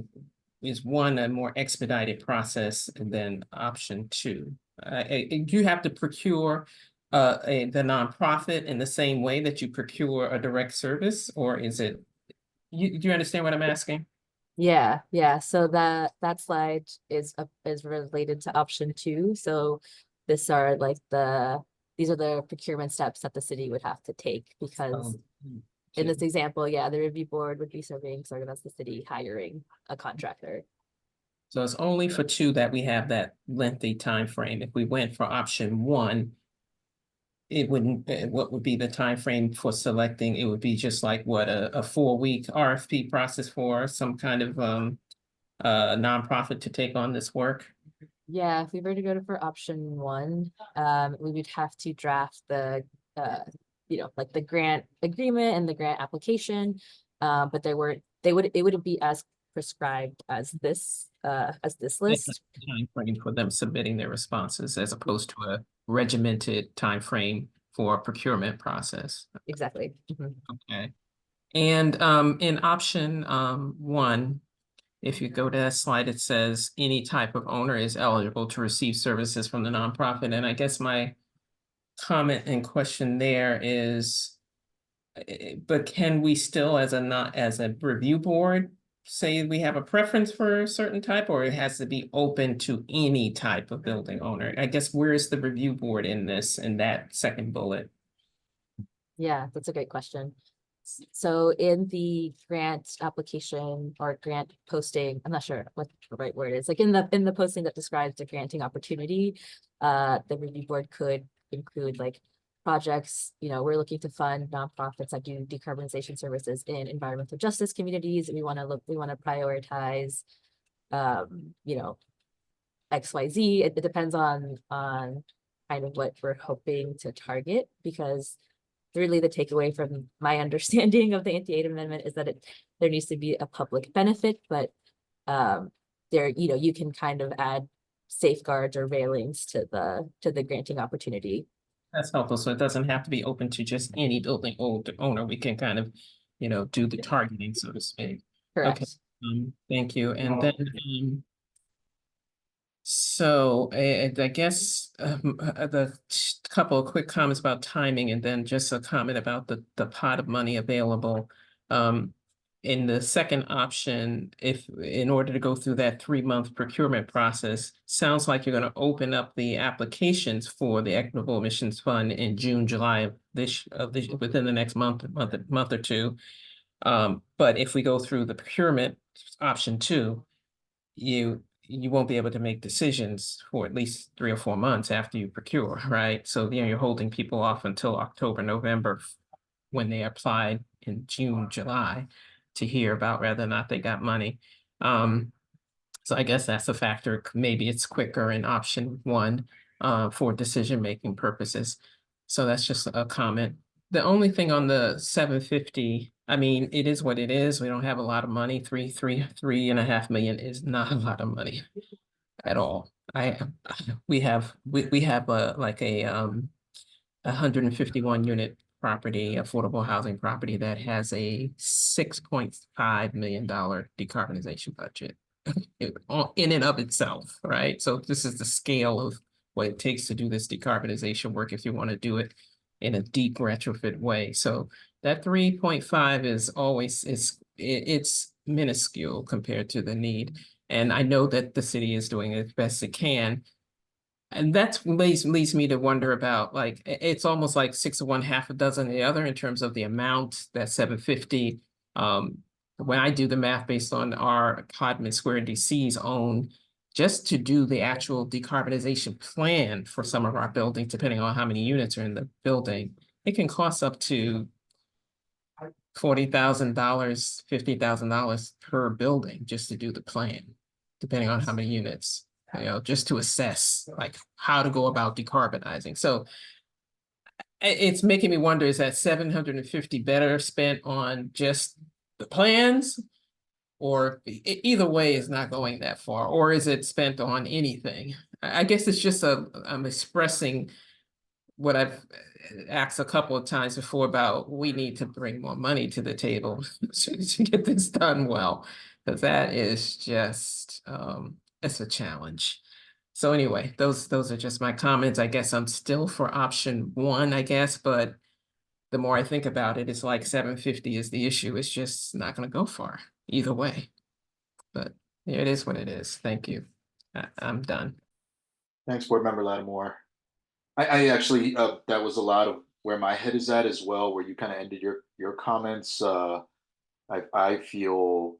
one a more expedited process than option 2? Do you have to procure the nonprofit in the same way that you procure a direct service, or is it, do you understand what I'm asking? Yeah, so that slide is related to option 2. So these are the procurement steps that the city would have to take, because in this example, yeah, the review board would be serving sort of as the city hiring a contractor. So it's only for 2 that we have that lengthy time frame. If we went for option 1, it wouldn't, what would be the time frame for selecting? It would be just like what, a 4-week RFP process for some kind of nonprofit to take on this work? Yeah, if we were to go for option 1, we would have to draft the like the grant agreement and the grant application. But it wouldn't be as prescribed as this list. Time frame for them submitting their responses as opposed to a regimented time frame for a procurement process. Exactly. Mhm. Okay. And in option 1, if you go to that slide, it says any type of owner is eligible to receive services from the nonprofit. And I guess my comment and question there is, but can we still, as a review board, say we have a preference for a certain type, or it has to be open to any type of building owner? I guess where is the review board in this, in that second bullet? Yeah, that's a great question. So in the grant application or grant posting, I'm not sure what the right word is, like in the posting that describes the granting opportunity, the review board could include like projects, we're looking to fund nonprofits that do decarbonization services in environmental justice communities. We want to prioritize, XYZ. It depends on kind of what we're hoping to target, because really the takeaway from my understanding of the anti-aid amendment is that there needs to be a public benefit, but you can kind of add safeguards or railings to the granting opportunity. That's helpful. So it doesn't have to be open to just any building owner. We can kind of, do the targeting, so to speak. Correct. Okay. Thank you. And then, so I guess the couple of quick comments about timing, and then just a comment about the pot of money available. In the second option, if in order to go through that 3-month procurement process, sounds like you're going to open up the applications for the Equitable Emissions Fund in June, July of this within the next month or 2. But if we go through the procurement option 2, you won't be able to make decisions for at least 3 or 4 months after you procure, right? So you're holding people off until October, November, when they applied in June, July, to hear about whether or not they got money. So I guess that's a factor. Maybe it's quicker in option 1 for decision-making purposes. So that's just a comment. The only thing on the 750, I mean, it is what it is. We don't have a lot of money. 3.5 million is not a lot of money at all. We have like a 151 unit property, affordable housing property that has a $6.5 million decarbonization budget in and of itself, right? So this is the scale of what it takes to do this decarbonization work if you want to do it in a deep retrofit way. So that 3.5 is always, it's minuscule compared to the need. And I know that the city is doing it best it can. And that leads me to wonder about, like, it's almost like 6 of one, half a dozen of the other in terms of the amount that 750. When I do the math based on our Codman Square DC's own, just to do the actual decarbonization plan for some of our buildings, depending on how many units are in the building, it can cost up to $40,000, $50,000 per building just to do the plan, depending on how many units. Just to assess like how to go about decarbonizing. So it's making me wonder, is that 750 better spent on just the plans, or either way is not going that far, or is it spent on anything? I guess it's just I'm expressing what I've asked a couple of times before about, we need to bring more money to the table to get this done well, because that is just, it's a challenge. So anyway, those are just my comments. I guess I'm still for option one, I guess, but the more I think about it, it's like 750 is the issue. It's just not going to go far either way. But it is what it is. Thank you. I'm done. Thanks, Board Member Lattimore. I actually, that was a lot of where my head is at as well, where you kind of ended your comments. I feel,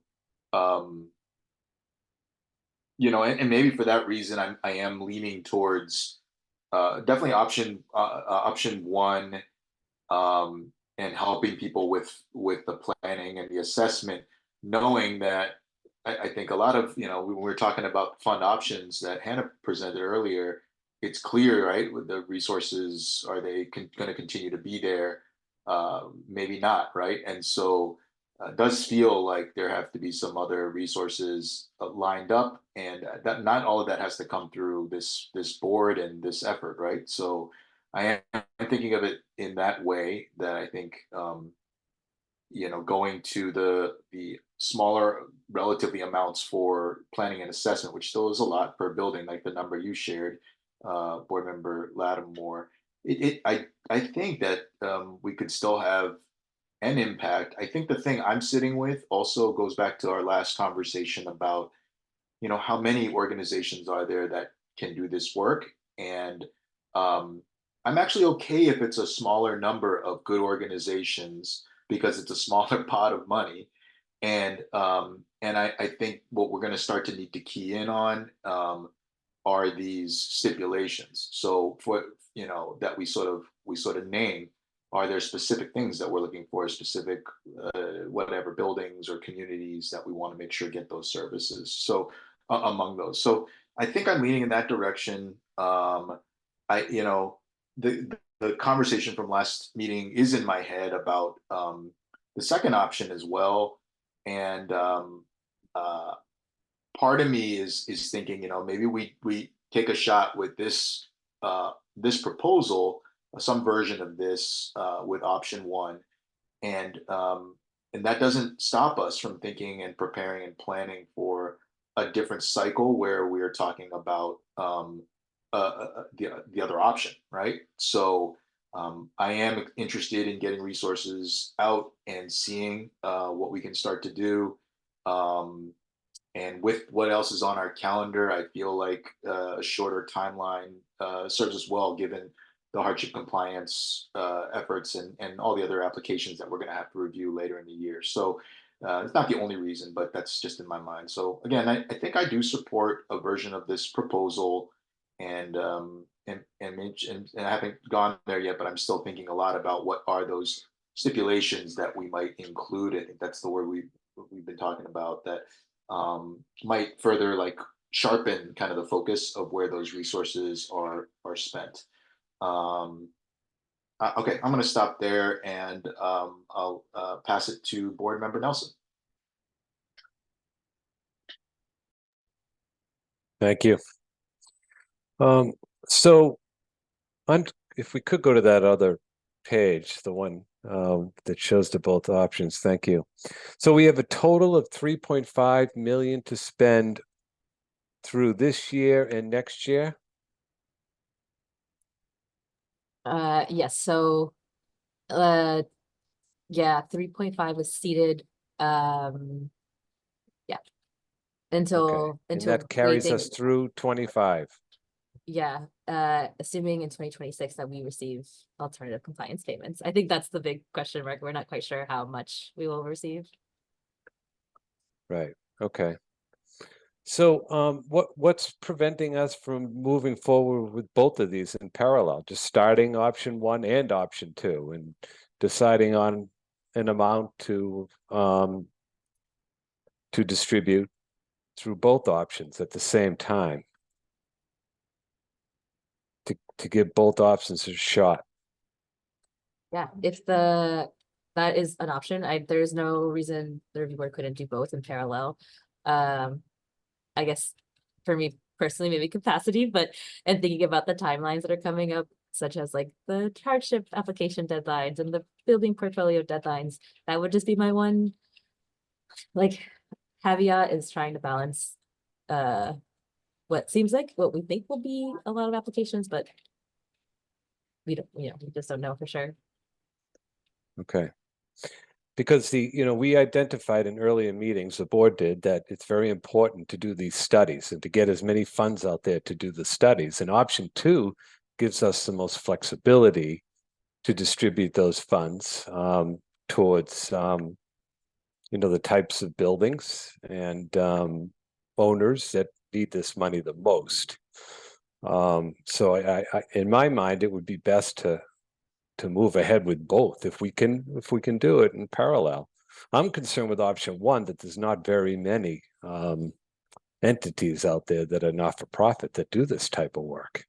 you know, and maybe for that reason, I am leaning towards definitely option one, and helping people with the planning and the assessment, knowing that I think a lot of, you know, when we're talking about fund options that Hannah presented earlier, it's clear, right? With the resources, are they going to continue to be there? Maybe not, right? And so it does feel like there have to be some other resources lined up, and that not all of that has to come through this board and this effort, right? So I am thinking of it in that way, that I think, you know, going to the smaller relatively amounts for planning and assessment, which still is a lot per building, like the number you shared, Board Member Lattimore. I think that we could still have an impact. I think the thing I'm sitting with also goes back to our last conversation about, you know, how many organizations are there that can do this work, and I'm actually okay if it's a smaller number of good organizations, because it's a smaller pot of money. And I think what we're going to start to need to key in on are these stipulations. So for, you know, that we sort of name, are there specific things that we're looking for, specific whatever buildings or communities that we want to make sure get those services. So among those, so I think I'm leaning in that direction. You know, the conversation from last meeting is in my head about the second option as well, and part of me is thinking, you know, maybe we take a shot with this this proposal, some version of this with option one, and that doesn't stop us from thinking and preparing and planning for a different cycle where we are talking about the other option, right? So I am interested in getting resources out and seeing what we can start to do. And with what else is on our calendar, I feel like a shorter timeline serves us well, given the hardship compliance efforts and all the other applications that we're going to have to review later in the year. So it's not the only reason, but that's just in my mind. So again, I think I do support a version of this proposal, and I haven't gone there yet, but I'm still thinking a lot about what are those stipulations that we might include. I think that's the word we've been talking about, that might further like sharpen kind of the focus of where those resources are spent. Okay, I'm going to stop there, and I'll pass it to Board Member Nelson. Thank you. So if we could go to that other page, the one that shows the both options. Thank you. So we have a total of 3.5 million to spend through this year and next year. Yes, so yeah, 3.5 was seated yeah, until And that carries us through 25. Yeah, assuming in 2026 that we receive alternative compliance payments. I think that's the big question mark. We're not quite sure how much we will receive. Right. Okay. So what's preventing us from moving forward with both of these in parallel, just starting option one and option two, and deciding on an amount to distribute through both options at the same time, to give both options a shot? Yeah, if that is an option, there's no reason the review board couldn't do both in parallel. I guess for me personally, maybe capacity, but and thinking about the timelines that are coming up, such as like the hardship application deadlines and the building portfolio deadlines. That would just be my one like caveat, is trying to balance what seems like what we think will be a lot of applications, but we don't, we just don't know for sure. Okay. Because we identified in earlier meetings, the board did, that it's very important to do these studies and to get as many funds out there to do the studies. And option 2 gives us the most flexibility to distribute those funds towards, the types of buildings and owners that need this money the most. So I in my mind, it would be best to move ahead with both if we can do it in parallel. I'm concerned with option 1 that there's not very many entities out there that are not for profit that do this type of work.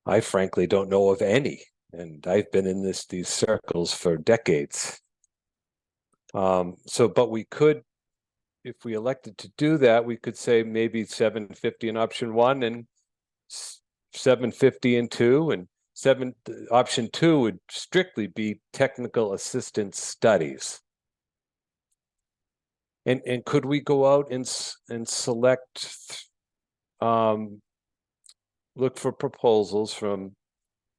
I frankly don't know of any, and I've been in these circles for decades. But we could, if we elected to do that, we could say maybe 750 in option 1 and 750 in 2, and option 2 would strictly be technical assistance studies. And could we go out and select, look for proposals from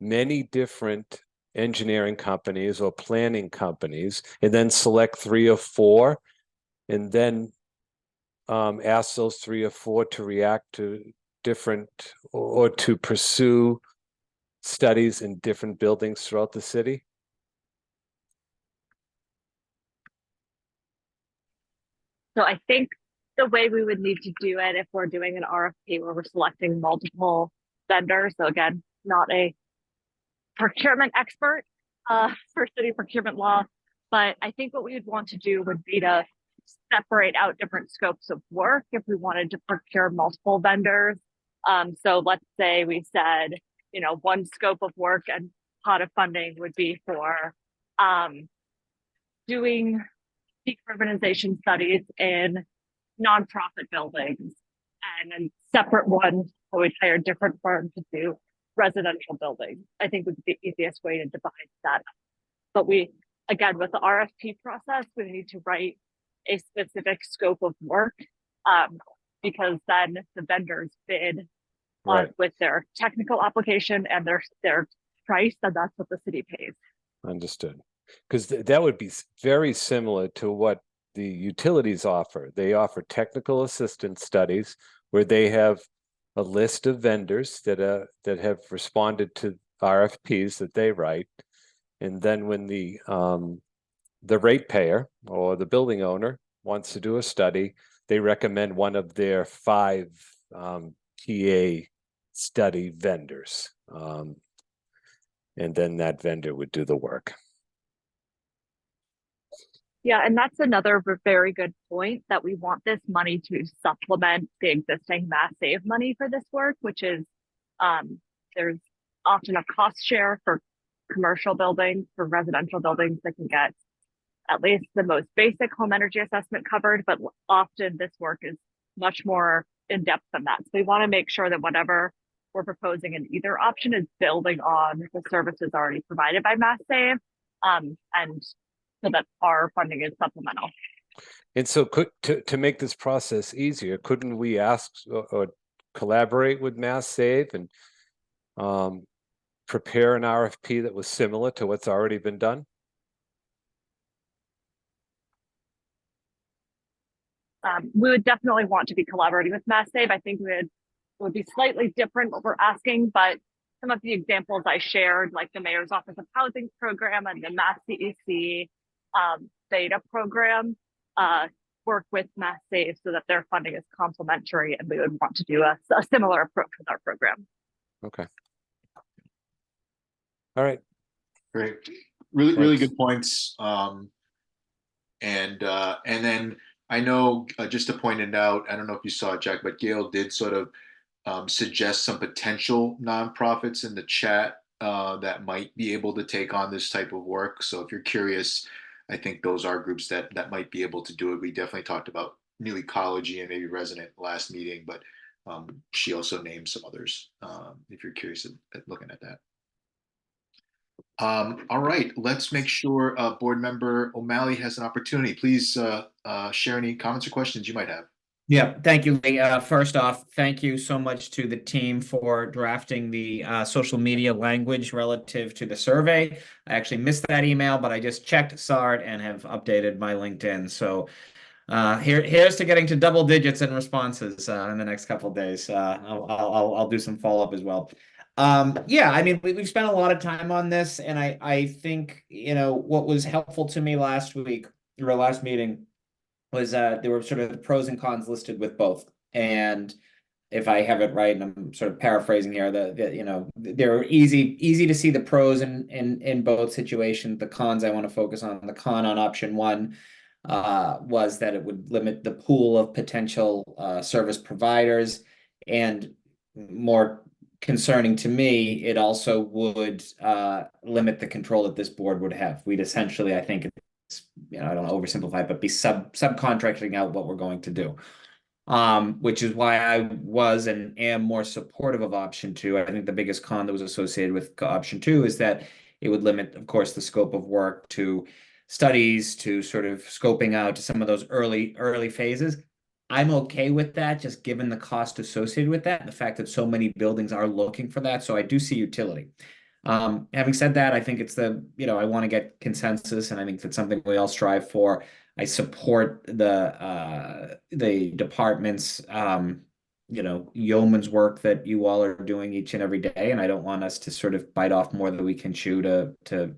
many different engineering companies or planning companies, and then select 3 or 4, and then ask those 3 or 4 to react to different, or to pursue studies in different buildings throughout the city? So I think the way we would need to do it, if we're doing an RFP where we're selecting multiple vendors, so again, not a procurement expert for city procurement law, but I think what we would want to do would be to separate out different scopes of work if we wanted to procure multiple vendors. So let's say we said, one scope of work and pot of funding would be for doing decarbonization studies in nonprofit buildings, and then separate one, so we'd hire a different firm to do residential buildings. I think would be the easiest way to divide that up. But again, with the RFP process, we need to write a specific scope of work, because then the vendors bid with their technical application and their price, and that's what the city pays. Understood. Because that would be very similar to what the utilities offer. They offer technical assistance studies where they have a list of vendors that have responded to RFPs that they write, and then when the ratepayer or the building owner wants to do a study, they recommend one of their 5 TA study vendors, and then that vendor would do the work. Yeah, and that's another very good point, that we want this money to supplement the existing Mass Save money for this work, which is there's often a cost share for commercial buildings, for residential buildings that can get at least the most basic home energy assessment covered, but often this work is much more in depth than that. So we want to make sure that whatever we're proposing in either option is building on the services already provided by Mass Save, and so that our funding is supplemental. And so to make this process easier, couldn't we ask or collaborate with Mass Save and prepare an RFP that was similar to what's already been done? We would definitely want to be collaborating with Mass Save. I think it would be slightly different what we're asking, but some of the examples I shared, like the Mayor's Office of Housing program and the Mass CEC Beta program, work with Mass Save so that their funding is complementary, and we would want to do a similar approach with our program. Okay. All right. Great. Really good points. And then I know, just to point it out, I don't know if you saw it, Jack, but Gail did sort of suggest some potential nonprofits in the chat that might be able to take on this type of work. So if you're curious, I think those are groups that might be able to do it. We definitely talked about New Ecology and maybe Resident last meeting, but She also named some others, if you're curious at looking at that. All right, let's make sure Board Member O'Malley has an opportunity. Please share any comments or questions you might have. Yeah, thank you, Lee. First off, thank you so much to the team for drafting the social media language relative to the survey. I actually missed that email, but I just checked, saw it, and have updated my LinkedIn. So here's to getting to double digits in responses in the next couple of days. I'll do some follow-up as well. Yeah, I mean, we've spent a lot of time on this, and I think, you know, what was helpful to me last week, or last meeting, was there were sort of the pros and cons listed with both. And if I have it right, and I'm sort of paraphrasing here, you know, they're easy to see the pros in both situations. The cons I want to focus on. The con on option one was that it would limit the pool of potential service providers, and more concerning to me, it also would limit the control that this board would have. We'd essentially, I think, you know, I don't oversimplify it, but be subcontracting out what we're going to do. Which is why I was and am more supportive of option two. I think the biggest con that was associated with option two is that it would limit, of course, the scope of work to studies, to sort of scoping out to some of those early phases. I'm okay with that, just given the cost associated with that and the fact that so many buildings are looking for that. So I do see utility. Having said that, I think it's you know, I want to get consensus, and I think that's something we all strive for. I support the department's you know, yeoman's work that you all are doing each and every day, and I don't want us to sort of bite off more than we can chew to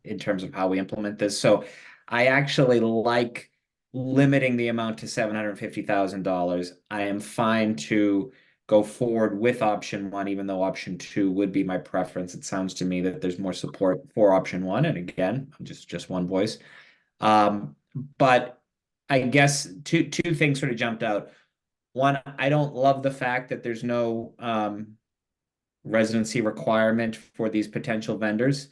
in terms of how we implement this. So I actually like limiting the amount to $750,000. I am fine to go forward with option one, even though option two would be my preference. It sounds to me that there's more support for option one. And again, just one voice. But I guess two things sort of jumped out. One, I don't love the fact that there's no residency requirement for these potential vendors.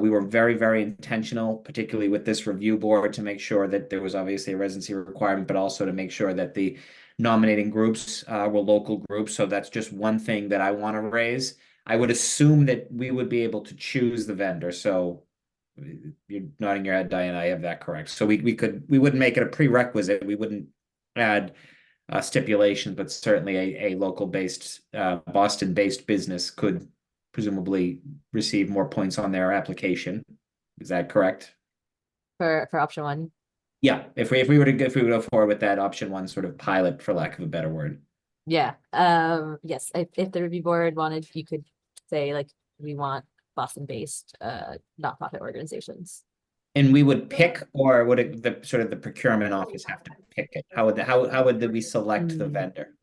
We were very, very intentional, particularly with this review board, to make sure that there was obviously a residency requirement, but also to make sure that the nominating groups were local groups. So that's just one thing that I want to raise. I would assume that we would be able to choose the vendor. So you're nodding your head, Diane, I have that correct. So we wouldn't make it a prerequisite. We wouldn't add stipulations, but certainly a local based Boston based business could presumably receive more points on their application. Is that correct? For option one? Yeah, if we were to go forward with that option one sort of pilot, for lack of a better word. Yeah. Yes, if the review board wanted, you could say like, we want Boston-based nonprofit organizations. And we would pick, or would it, the procurement office have to pick it? How would we select the vendor?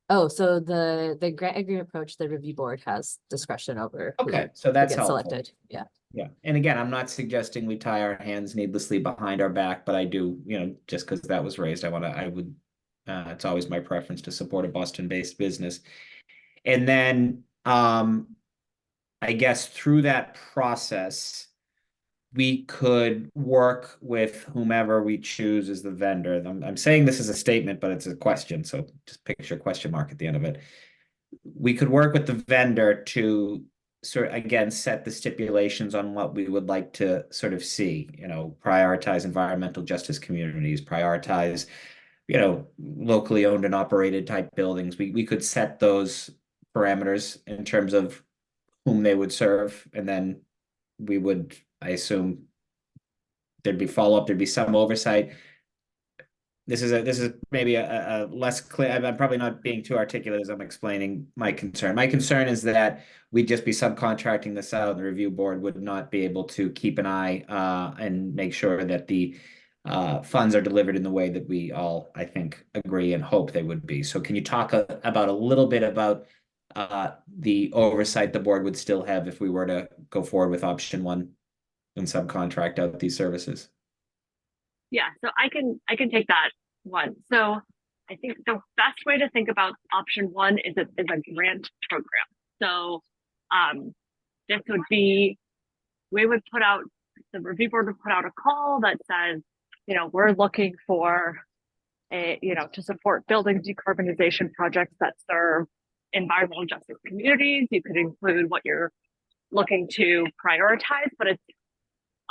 Oh, so the grant agreement approach, the review board has discretion over who- Okay, so who that's gets helpful. selected. Yeah. Yeah, and again, I'm not suggesting we tie our hands needlessly behind our back, but I do, you know, just because that was raised, it's always my preference to support a Boston-based business. And then, I guess through that process, we could work with whomever we choose as the vendor. I'm saying this as a statement, but it's a question, so just picture a question mark at the end of it. We could work with the vendor to sort of, again, set the stipulations on what we would like to sort of see, you know, prioritize environmental justice communities, prioritize, you know, locally owned and operated type buildings. We could set those parameters in terms of whom they would serve, and then we would, I assume, there'd be follow-up, there'd be some oversight. This is maybe a less clear. I'm probably not being too articulate as I'm explaining my concern. My concern is that we'd just be subcontracting this out. The review board would not be able to keep an eye and make sure that the funds are delivered in the way that we all, I think, agree and hope they would be. So can you talk about a little bit about the oversight the board would still have if we were to go forward with option one and subcontract out these services? Yeah, so I can take that one. So I think the best way to think about option one is a grant program. So this would be, the review board would put out a call that says, you know, we're looking for to support building decarbonization projects that serve environmental justice communities. You could include what you're looking to prioritize, but it's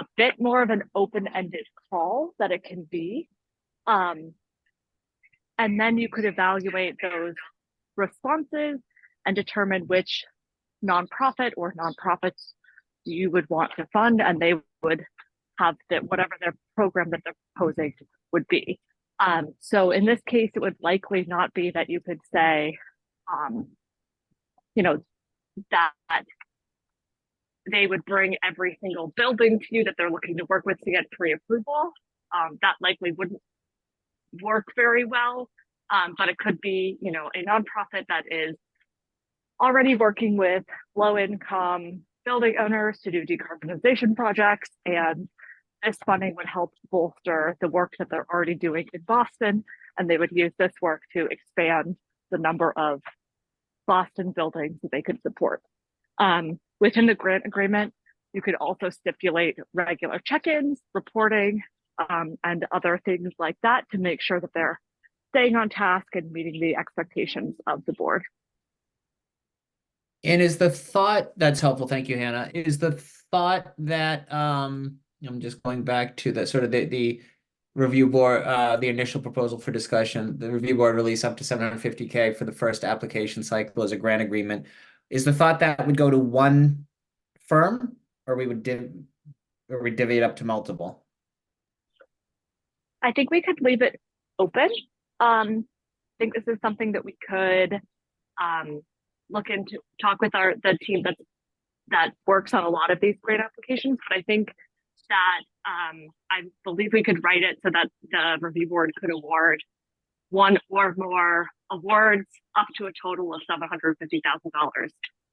a bit more of an open-ended call that it can be. And then you could evaluate those responses and determine which nonprofit or nonprofits you would want to fund, and they would have whatever their program that they're proposing would be. So in this case, it would likely not be that you could say, that they would bring every single building to you that they're looking to work with to get pre-approval. That likely wouldn't work very well, but it could be, a nonprofit that is already working with low-income building owners to do decarbonization projects, and this funding would help bolster the work that they're already doing in Boston, and they would use this work to expand the number of Boston buildings that they could support. Within the grant agreement, you could also stipulate regular check-ins, reporting, and other things like that to make sure that they're staying on task and meeting the expectations of the board. And is the thought, that's helpful, thank you, Hannah, is the thought that, I'm just going back to the sort of the review board, the initial proposal for discussion, the review board release up to $750K for the first application cycle as a grant agreement. Is the thought that would go to one firm, or we would divvy it up to multiple? I think we could leave it open. I think this is something that we could look into, talk with the team that works on a lot of these grant applications. But I think that I believe we could write it so that the review board could award one or more awards up to a total of $750,000,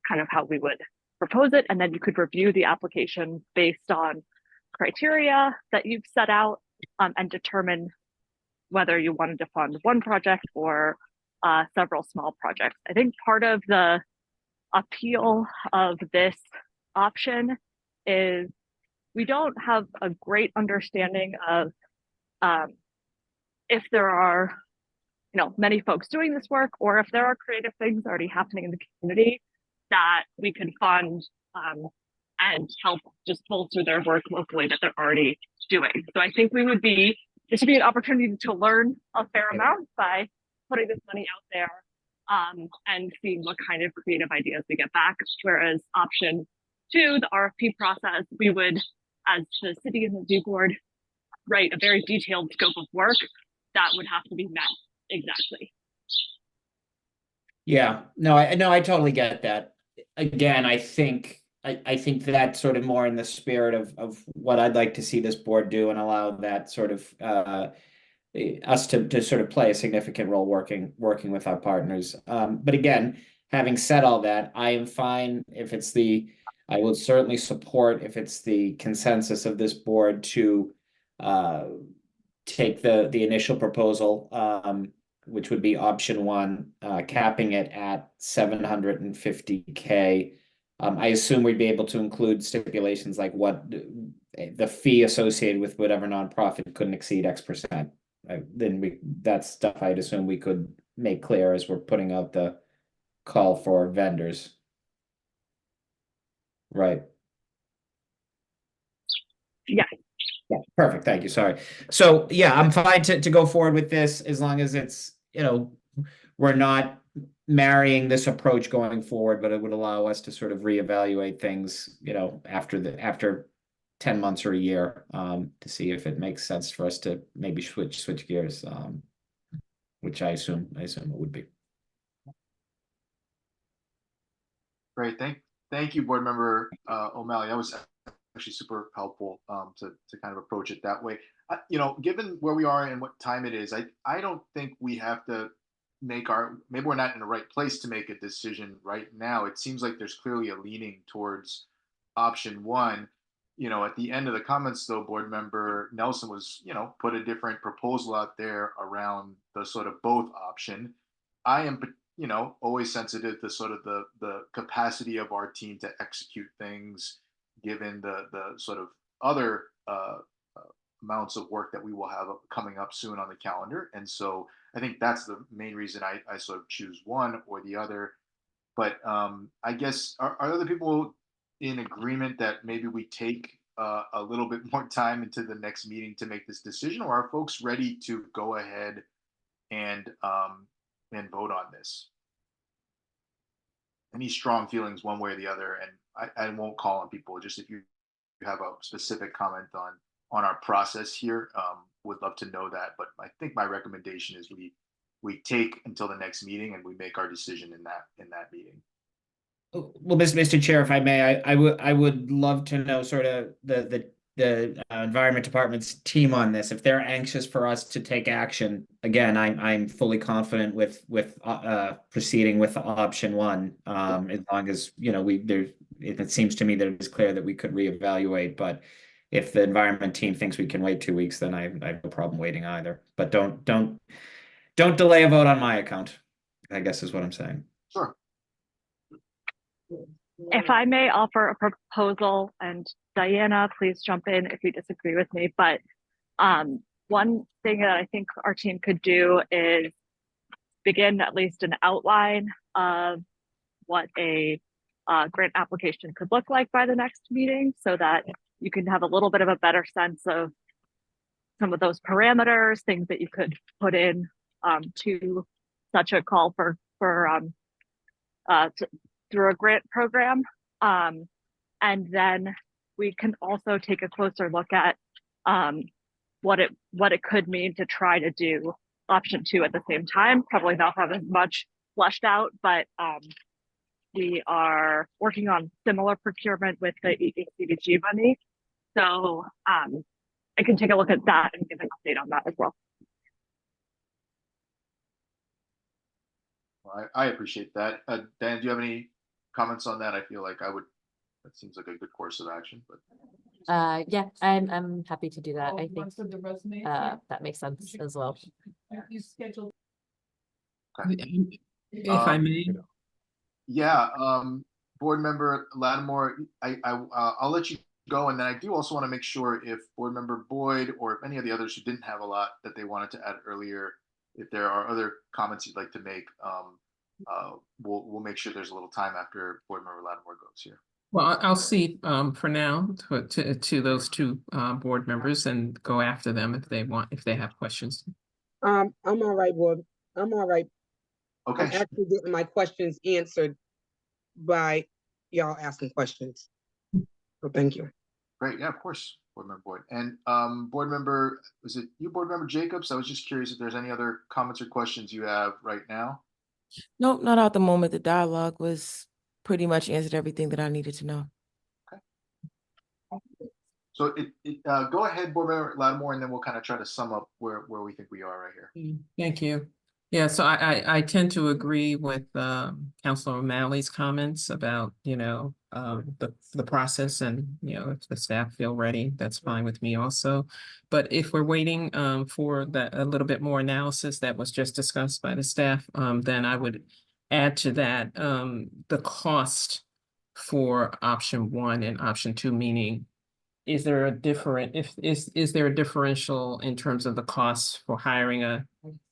kind of how we would propose it. And then you could review the application based on criteria that you've set out, and determine whether you wanted to fund one project or several small projects. I think part of the appeal of this option is we don't have a great understanding of if there are many folks doing this work, or if there are creative things already happening in the community that we can fund and help just bolster their work locally that they're already doing. So I think this would be an opportunity to learn a fair amount by putting this money out there and seeing what kind of creative ideas we get back. Whereas option 2, the RFP process, we would, as the city and the review board, write a very detailed scope of work that would have to be met exactly. Yeah, no, I totally get that. Again, I think that's sort of more in the spirit of what I'd like to see this board do, and allow that sort of us to sort of play a significant role working with our partners. But again, having said all that, I am fine if it's I will certainly support if it's the consensus of this board to take the initial proposal, which would be option 1, capping it at $750K. I assume we'd be able to include stipulations like what the fee associated with whatever nonprofit couldn't exceed X%. Then that's stuff I'd assume we could make clear as we're putting out the call for vendors. Right. Yeah. Yeah, perfect. Thank you. Sorry. So yeah, I'm fine to go forward with this as long as it's, we're not marrying this approach going forward, but it would allow us to sort of reevaluate things, after 10 months or a year, to see if it makes sense for us to maybe switch gears, which I assume it would be. Great, thank you, Board Member O'Malley. That was actually super helpful to kind of approach it that way. Given where we are and what time it is, I don't think we have to maybe we're not in the right place to make a decision right now. It seems like there's clearly a leaning towards option 1. At the end of the comments, though, Board Member Nelson was, put a different proposal out there around the sort of both option. I am, always sensitive to sort of the capacity of our team to execute things, given the sort of other amounts of work that we will have coming up soon on the calendar. And so I think that's the main reason I sort of choose one or the other. But I guess are other people in agreement that maybe we take a little bit more time into the next meeting to make this decision, or are folks ready to go ahead and vote on this? Any strong feelings one way or the other? And I won't call on people. Just if you have a specific comment on our process here, would love to know that. But I think my recommendation is we take until the next meeting and we make our decision in that meeting. Well, Mr. Chair, if I may, I would love to know sort of the Environment Department's team on this. If they're anxious for us to take action, again, I'm fully confident with proceeding with option one. As long as, you know, it seems to me that it's clear that we could reevaluate, but if the environment team thinks we can wait 2 weeks, then I have no problem waiting either. But don't delay a vote on my account, I guess is what I'm saying. Sure. If I may offer a proposal, and Diana, please jump in if you disagree with me, but one thing that I think our team could do is begin at least an outline of what a grant application could look like by the next meeting, so that you can have a little bit of a better sense of some of those parameters, things that you could put in to such a call for through a grant program. And then we can also take a closer look at what it could mean to try to do option two at the same time. Probably not have as much fleshed out, but we are working on similar procurement with the ECDG money. So I can take a look at that and give an update on that as well. Well, I appreciate that. Dan, do you have any comments on that? I feel like that seems like a good course of action, but. Yeah, I'm happy to do that. I think that makes sense as well. Okay. If I may. Yeah, board member Lattimore, I'll let you go, and then I do also want to make sure if board member Boyd or if any of the others who didn't have a lot that they wanted to add earlier, if there are other comments you'd like to make, we'll make sure there's a little time after board member Lattimore goes here. Well, I'll see for now to those two board members and go after them if they have questions. I'm all right, board. I'm all right. Okay. I'm actually getting my questions answered by y'all asking questions. So thank you. Great. Yeah, of course, board member Boyd. And board member, was it you, board member Jacobs? I was just curious if there's any other comments or questions you have right now. Nope, not at the moment. The dialogue was pretty much answered everything that I needed to know. So go ahead, board member Lattimore, and then we'll kind of try to sum up where we think we are right here. Thank you. Yeah, so I tend to agree with Councilor O'Malley's comments about, you know, the process, and, you know, if the staff feel ready, that's fine with me also. But if we're waiting for that a little bit more analysis that was just discussed by the staff, then I would add to that the cost for option one and option two, meaning is there a differential in terms of the costs for hiring a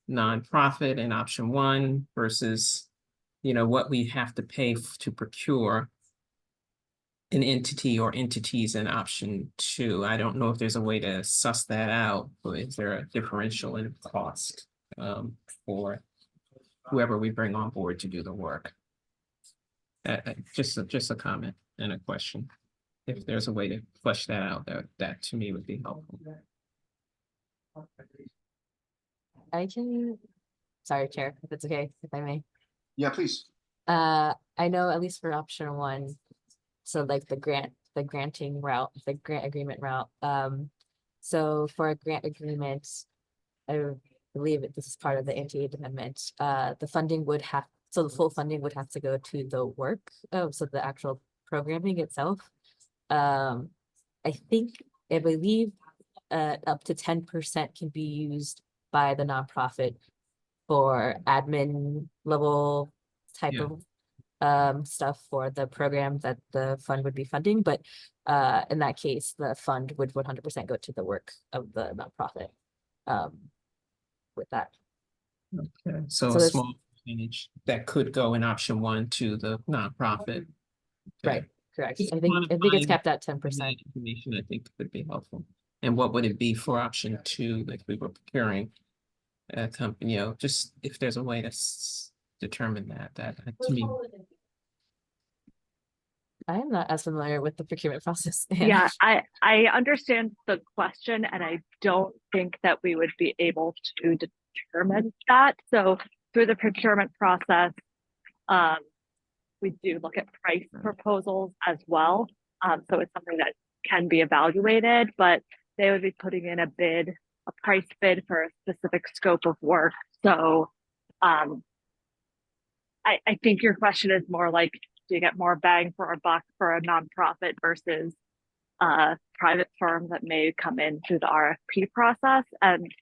nonprofit in option one versus, you know, what we have to pay to procure an entity or entities in option two? I don't know if there's a way to suss that out, but is there a differential in cost for whoever we bring on board to do the work? Just a comment and a question. If there's a way to flesh that out, that to me would be helpful. Sorry, Chair, if it's okay, if I may. Yeah, please. I know at least for option one, so like the granting route, the grant agreement route. So for a grant agreement, I believe this is part of the anti-aid amendment. The funding would have, so the full funding would have to go to the work. So the actual programming itself. I believe up to 10% can be used by the nonprofit for admin level type of stuff for the program that the fund would be funding, but in that case, the fund would 100% go to the work of the nonprofit. With that. Okay, so So a there's- small percentage that could go in option one to the nonprofit. Right, correct. Just I think it's quantifying capped at that 10%. information, I think would be helpful. And what would it be for option two if we were procuring a company, you know, just if there's a way to determine that to me. I am not as familiar with the procurement process. Yeah, I understand the question, and I don't think that we would be able to determine that. So through the procurement process, we do look at price proposals as well. So it's something that can be evaluated, but they would be putting in a bid, a price bid for a specific scope of work. So I think your question is more like, do you get more bang for a buck for a nonprofit versus a private firm that may come in through the RFP process? And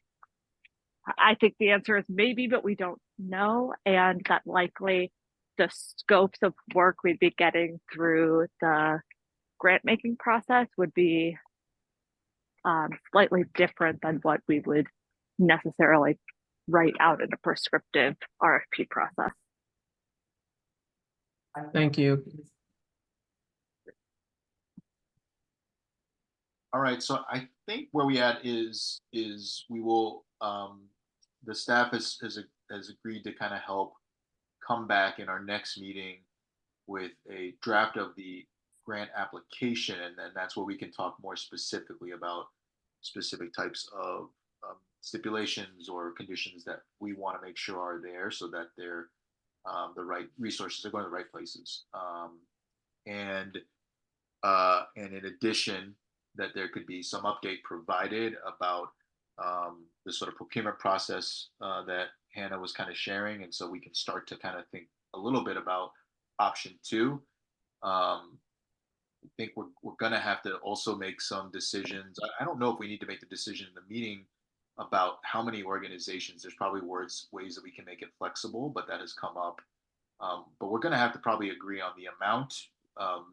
I think the answer is maybe, but we don't know. And that likely the scopes of work we'd be getting through the grant making process would be slightly different than what we would necessarily write out in a prescriptive RFP process. Thank you. All right, so I think where we at is we will the staff has agreed to kind of help come back in our next meeting with a draft of the grant application, and then that's where we can talk more specifically about specific types of stipulations or conditions that we want to make sure are there so that they're the right resources are going to the right places. And in addition, that there could be some update provided about the sort of procurement process that Hannah was kind of sharing. And so we can start to kind of think a little bit about option two. I think we're going to have to also make some decisions. I don't know if we need to make the decision in the meeting about how many organizations. There's probably ways that we can make it flexible, but that has come up. But we're going to have to probably agree on the amount,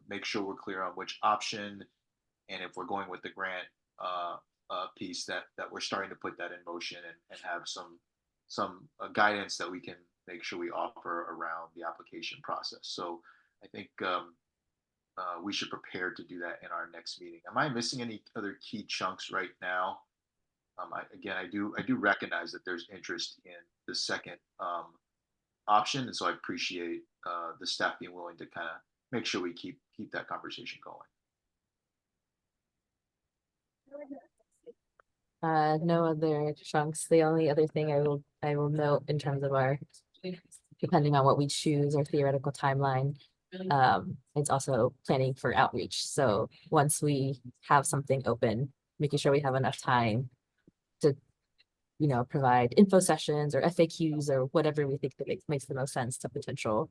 make sure we're clear on which option, and if we're going with the grant piece, that we're starting to put that in motion and have some guidance that we can make sure we offer around the application process. So I think we should prepare to do that in our next meeting. Am I missing any other key chunks right now? I do recognize that there's interest in the second option, and so I appreciate the staff being willing to kind of make sure we keep that conversation going. No other chunks. The only other thing I will note in terms of our, depending on what we choose, our theoretical timeline, it's also planning for outreach. So once we have something open, making sure we have enough time to, provide info sessions or FAQs or whatever we think that makes the most sense to potential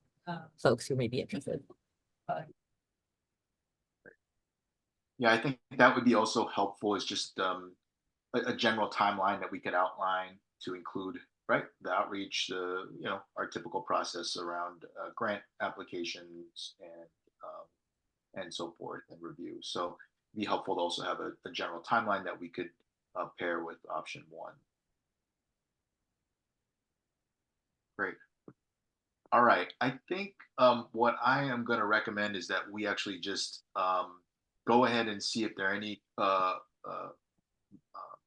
folks who may be interested. Yeah, I think that would be also helpful, is just a general timeline that we could outline to include, right, the outreach, our typical process around grant applications and so forth, and review. So it'd be helpful to also have a general timeline that we could pair with option one. Great. All right. I think what I am going to recommend is that we actually just go ahead and see if there are any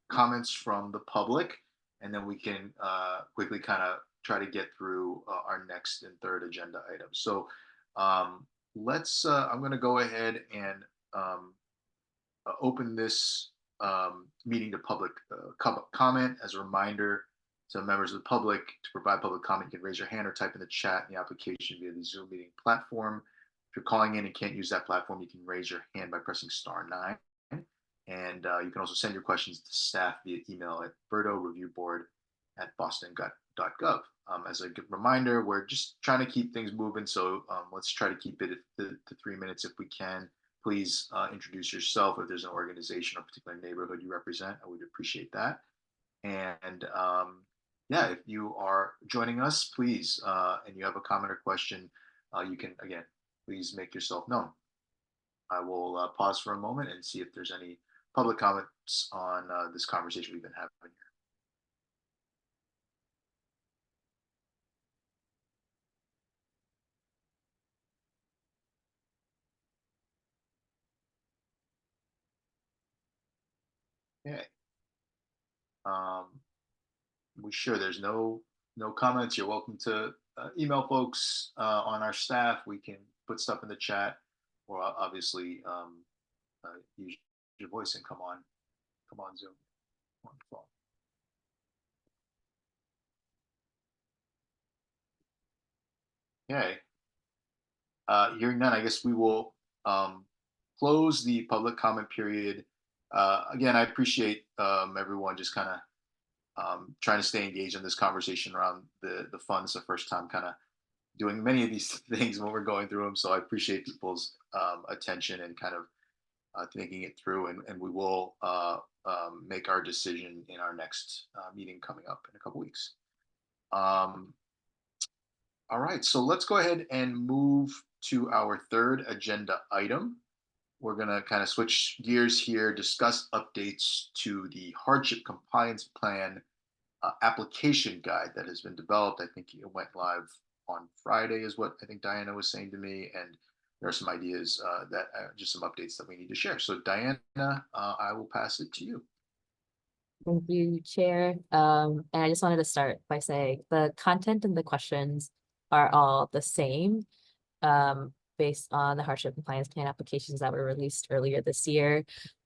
comments from the public, and then we can quickly kind of try to get through our next and third agenda items. So I'm going to go ahead and open this meeting to public comment. As a reminder to members of the public, to provide public comment, you can raise your hand or type in the chat in the application via the Zoom meeting platform. If you're calling in and can't use that platform, you can raise your hand by pressing *9. And you can also send your questions to staff via email at BERDO@boston.gov. As a good reminder, we're just trying to keep things moving, so let's try to keep it to 3 minutes if we can. Please introduce yourself. If there's an organization or particular neighborhood you represent, I would appreciate that. And if you are joining us, please, and you have a comment or question, you can, again, please make yourself known. I will pause for a moment and see if there's any public comments on this conversation we've been having here. Okay. We sure there's no comments. You're welcome to email folks on our staff. We can put stuff in the chat, or obviously use your voice and come on Zoom. Wonderful. Okay. Hearing none, I guess we will close the public comment period. Again, I appreciate everyone just kind of trying to stay engaged in this conversation around the fund. It's the first time kind of doing many of these things when we're going through them. So I appreciate people's attention and kind of thinking it through. And we will make our decision in our next meeting coming up in a couple weeks. All right, so let's go ahead and move to our third agenda item. We're going to kind of switch gears here, discuss updates to the hardship compliance plan application guide that has been developed. I think it went live on Friday is what I think Diana was saying to me. And there are some ideas that just some updates that we need to share. So Diana, I will pass it to you. Thank you, Chair. And I just wanted to start by saying the content and the questions are all the same based on the hardship compliance plan applications that were released earlier this year.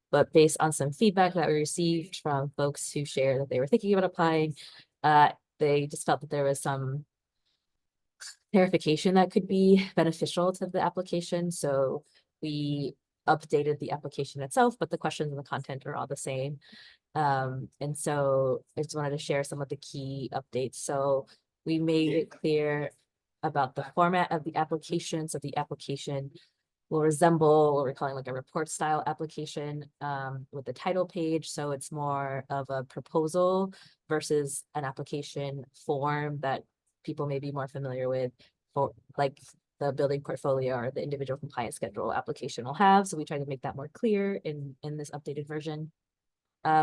But based on some feedback that we received from folks who shared that they were thinking about applying, they just felt that there was some clarification that could be beneficial to the application. So we updated the application itself, but the questions and the content are all the same. And so I just wanted to share some of the key updates. So we made it clear about the format of the application. So the application will resemble what we're calling like a report style application with the title page. So it's more of a proposal versus an application form that people may be more familiar with for like the building portfolio or the individual compliance schedule application will have. So we try to make that more clear in this updated version.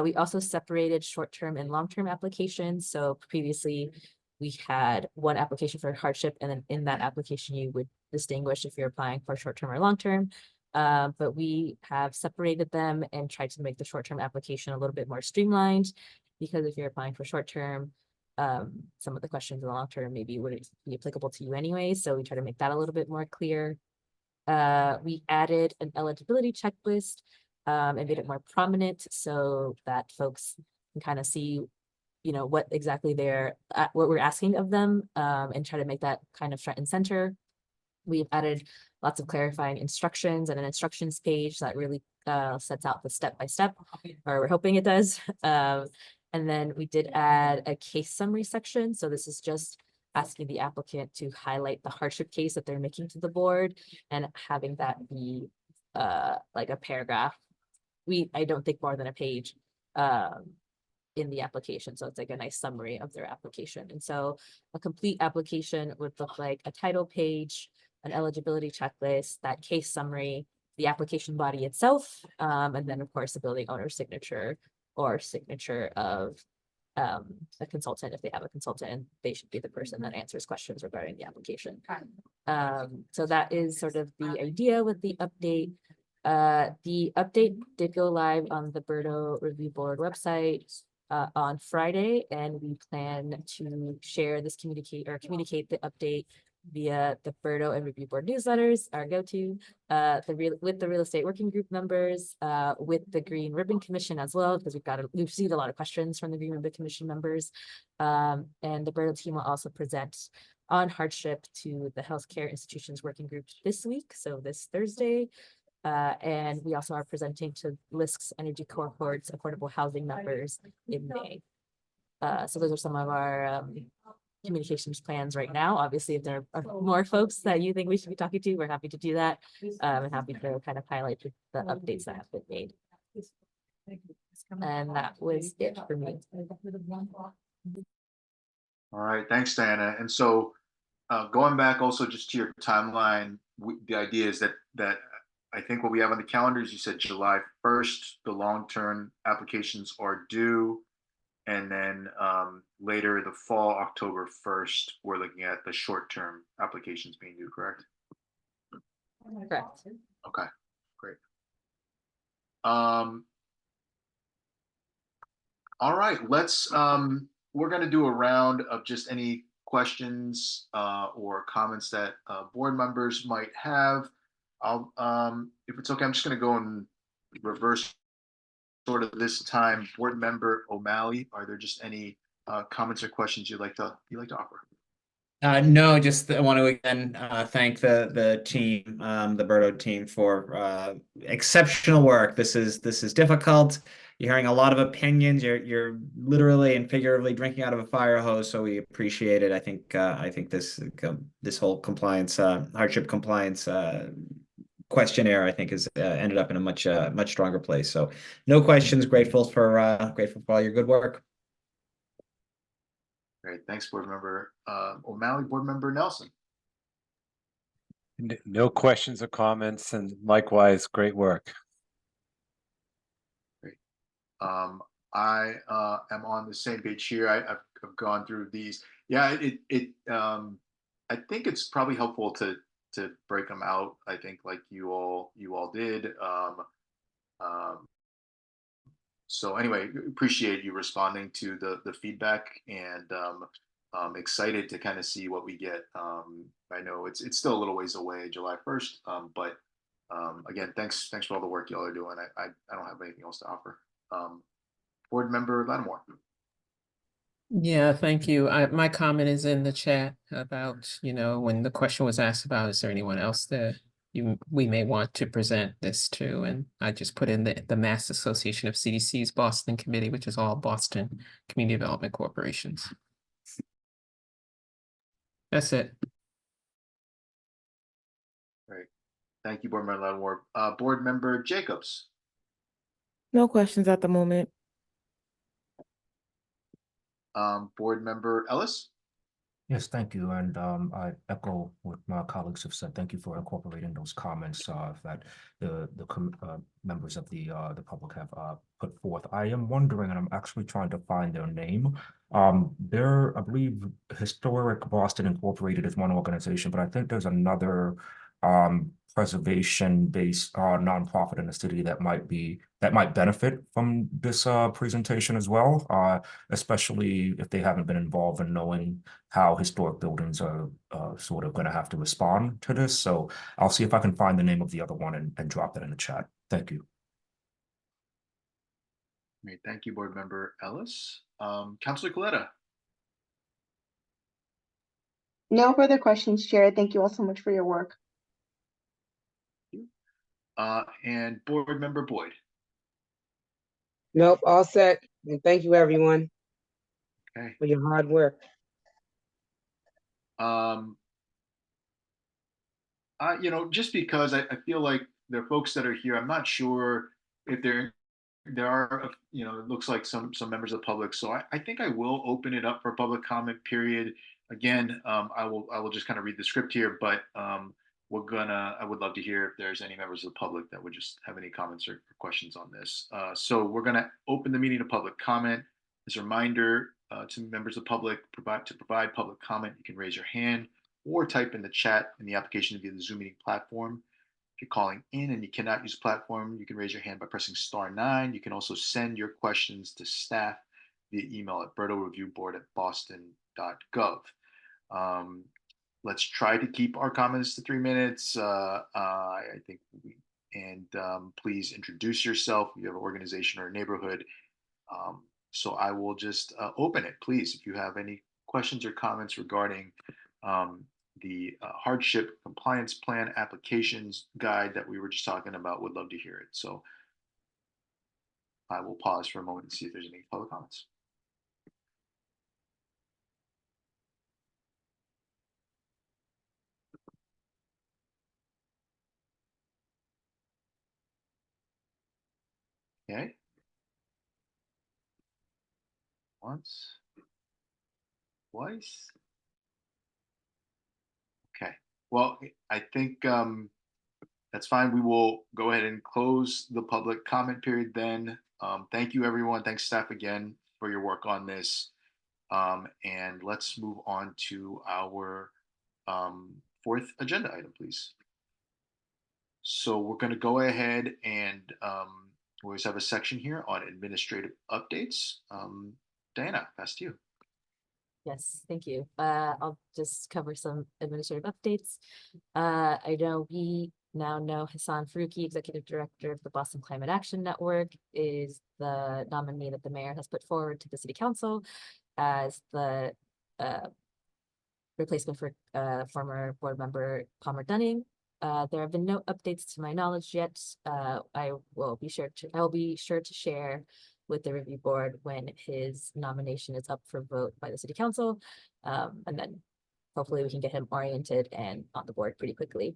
We also separated short-term and long-term applications. So previously we had one application for hardship, and then in that application you would distinguish if you're applying for short-term or long-term. But we have separated them and tried to make the short-term application a little bit more streamlined, because if you're applying for short-term, some of the questions in the long-term maybe wouldn't be applicable to you anyway. So we try to make that a little bit more clear. We added an eligibility checklist and made it more prominent so that folks can kind of see, you know, what exactly what we're asking of them, and try to make that kind of front and center. We've added lots of clarifying instructions and an instructions page that really sets out the step-by-step, or we're hoping it does. And then we did add a case summary section. So this is just asking the applicant to highlight the hardship case that they're making to the board and having that be like a paragraph. I don't think more than a page in the application. So it's like a nice summary of their application. And so a complete application would look like a title page, an eligibility checklist, that case summary, the application body itself, and then of course the building owner's signature or signature of a consultant if they have a consultant, and they should be the person that answers questions regarding the application. So that is sort of the idea with the update. The update did go live on the BERDO Review Board website on Friday, and we plan to share this communicate the update via the BERDO and Review Board newsletters, our go-to, with the real estate working group members, with the Green Ribbon Commission as well, because we've received a lot of questions from the Green Ribbon Commission members. And the BERDO team will also present on hardship to the healthcare institutions working group this week, so this Thursday. And we also are presenting to LISC's energy cohorts, affordable housing members in May. So those are some of our communications plans right now. Obviously, if there are more folks that you think we should be talking to, we're happy to do that. And happy to kind of highlight the updates that have been made. And that was it for me. All right, thanks, Diana. And so going back also just to your timeline, the idea is that I think what we have on the calendar is you said July 1st, the long-term applications are due. And then later the fall, October 1st, we're looking at the short-term applications being due, correct? Correct. Okay, great. All right, we're gonna do a round of just any questions or comments that board members might have. If it's okay, I'm just gonna go in reverse sort of this time. Board member O'Malley, are there just any comments or questions you'd like to offer? No, just I want to again thank the team, the BERDO team for exceptional work. This is difficult. You're hearing a lot of opinions. You're literally and figuratively drinking out of a fire hose. So we appreciate it. I think this whole compliance hardship compliance questionnaire I think has ended up in a much stronger place. So no questions. Grateful for all your good work. Great, thanks, board member O'Malley. Board member Nelson. No questions or comments, and likewise, great work. Great. I am on the same page here. I've gone through these. Yeah, I think it's probably helpful to break them out. I think like you all did. So anyway, appreciate you responding to the feedback, and I'm excited to kind of see what we get. I know it's still a little ways away, July 1st, but again, thanks for all the work y'all are doing. I don't have anything else to offer. Board member Lattimore. Yeah, thank you. My comment is in the chat about, when the question was asked about, is there anyone else that we may want to present this to? And I just put in the Mass Association of CDCs Boston Committee, which is all Boston Community Development Corporations. That's it. Great. Thank you, board member Lattimore. Board member Jacobs. No questions at the moment. Board member Ellis. Yes, thank you. And I echo what my colleagues have said. Thank you for incorporating those comments that the members of the public have put forth. I am wondering, and I'm actually trying to find their name. I believe Historic Boston Incorporated is one organization, but I think there's another preservation-based nonprofit in the city that might benefit from this presentation as well, especially if they haven't been involved in knowing how historic buildings are sort of going to have to respond to this. So I'll see if I can find the name of the other one and drop that in the chat. Thank you. Great, thank you, board member Ellis. Councilor Coletta. No further questions, Chair. Thank you all so much for your work. And board member Boyd. Nope, all set. And thank you, everyone, Okay. for your hard work. Just because I feel like there are folks that are here, I'm not sure if there are, it looks like some members of the public. So I think I will open it up for public comment period. Again, I will just kind of read the script here, but I would love to hear if there's any members of the public that would just have any comments or questions on this. So we're gonna open the meeting to public comment. As a reminder to members of the public, to provide public comment, you can raise your hand or type in the chat in the application via the Zoom meeting platform. If you're calling in and you cannot use platform, you can raise your hand by pressing *9. You can also send your questions to staff via email at berdoreviewboard@boston.gov. Let's try to keep our comments to 3 minutes. I think please introduce yourself. If you have an organization or a neighborhood. So I will just open it, please. If you have any questions or comments regarding the hardship compliance plan applications guide that we were just talking about, would love to hear it. So I will pause for a moment and see if there's any public comments. Okay. Once, twice. Well, I think that's fine. We will go ahead and close the public comment period then. Thank you, everyone. Thanks, staff, again for your work on this. And let's move on to our fourth agenda item, please. So we're going to go ahead and we always have a section here on administrative updates. Diana, pass to you. Yes, thank you. I'll just cover some administrative updates. I know we now know Hassan Faruqi, Executive Director of the Boston Climate Action Network, is the nominee that the mayor has put forward to the City Council as the replacement for former board member Palmer Dunning. There have been no updates to my knowledge yet. I will be sure to share with the review board when his nomination is up for vote by the City Council. And then hopefully we can get him oriented and on the board pretty quickly.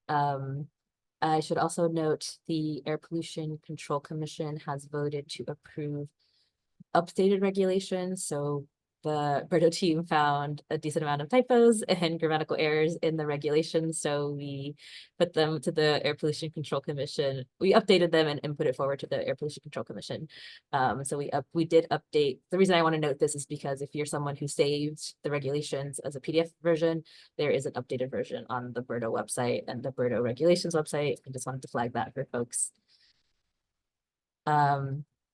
I should also note the Air Pollution Control Commission has voted to approve updated regulations. So the BERDO team found a decent amount of typos and grammatical errors in the regulations. So we put them to the Air Pollution Control Commission. We updated them and put it forward to the Air Pollution Control Commission. So we did update. The reason I want to note this is because if you're someone who saved the regulations as a PDF version, there is an updated version on the BERDO website and the BERDO regulations website. I just wanted to flag that for folks.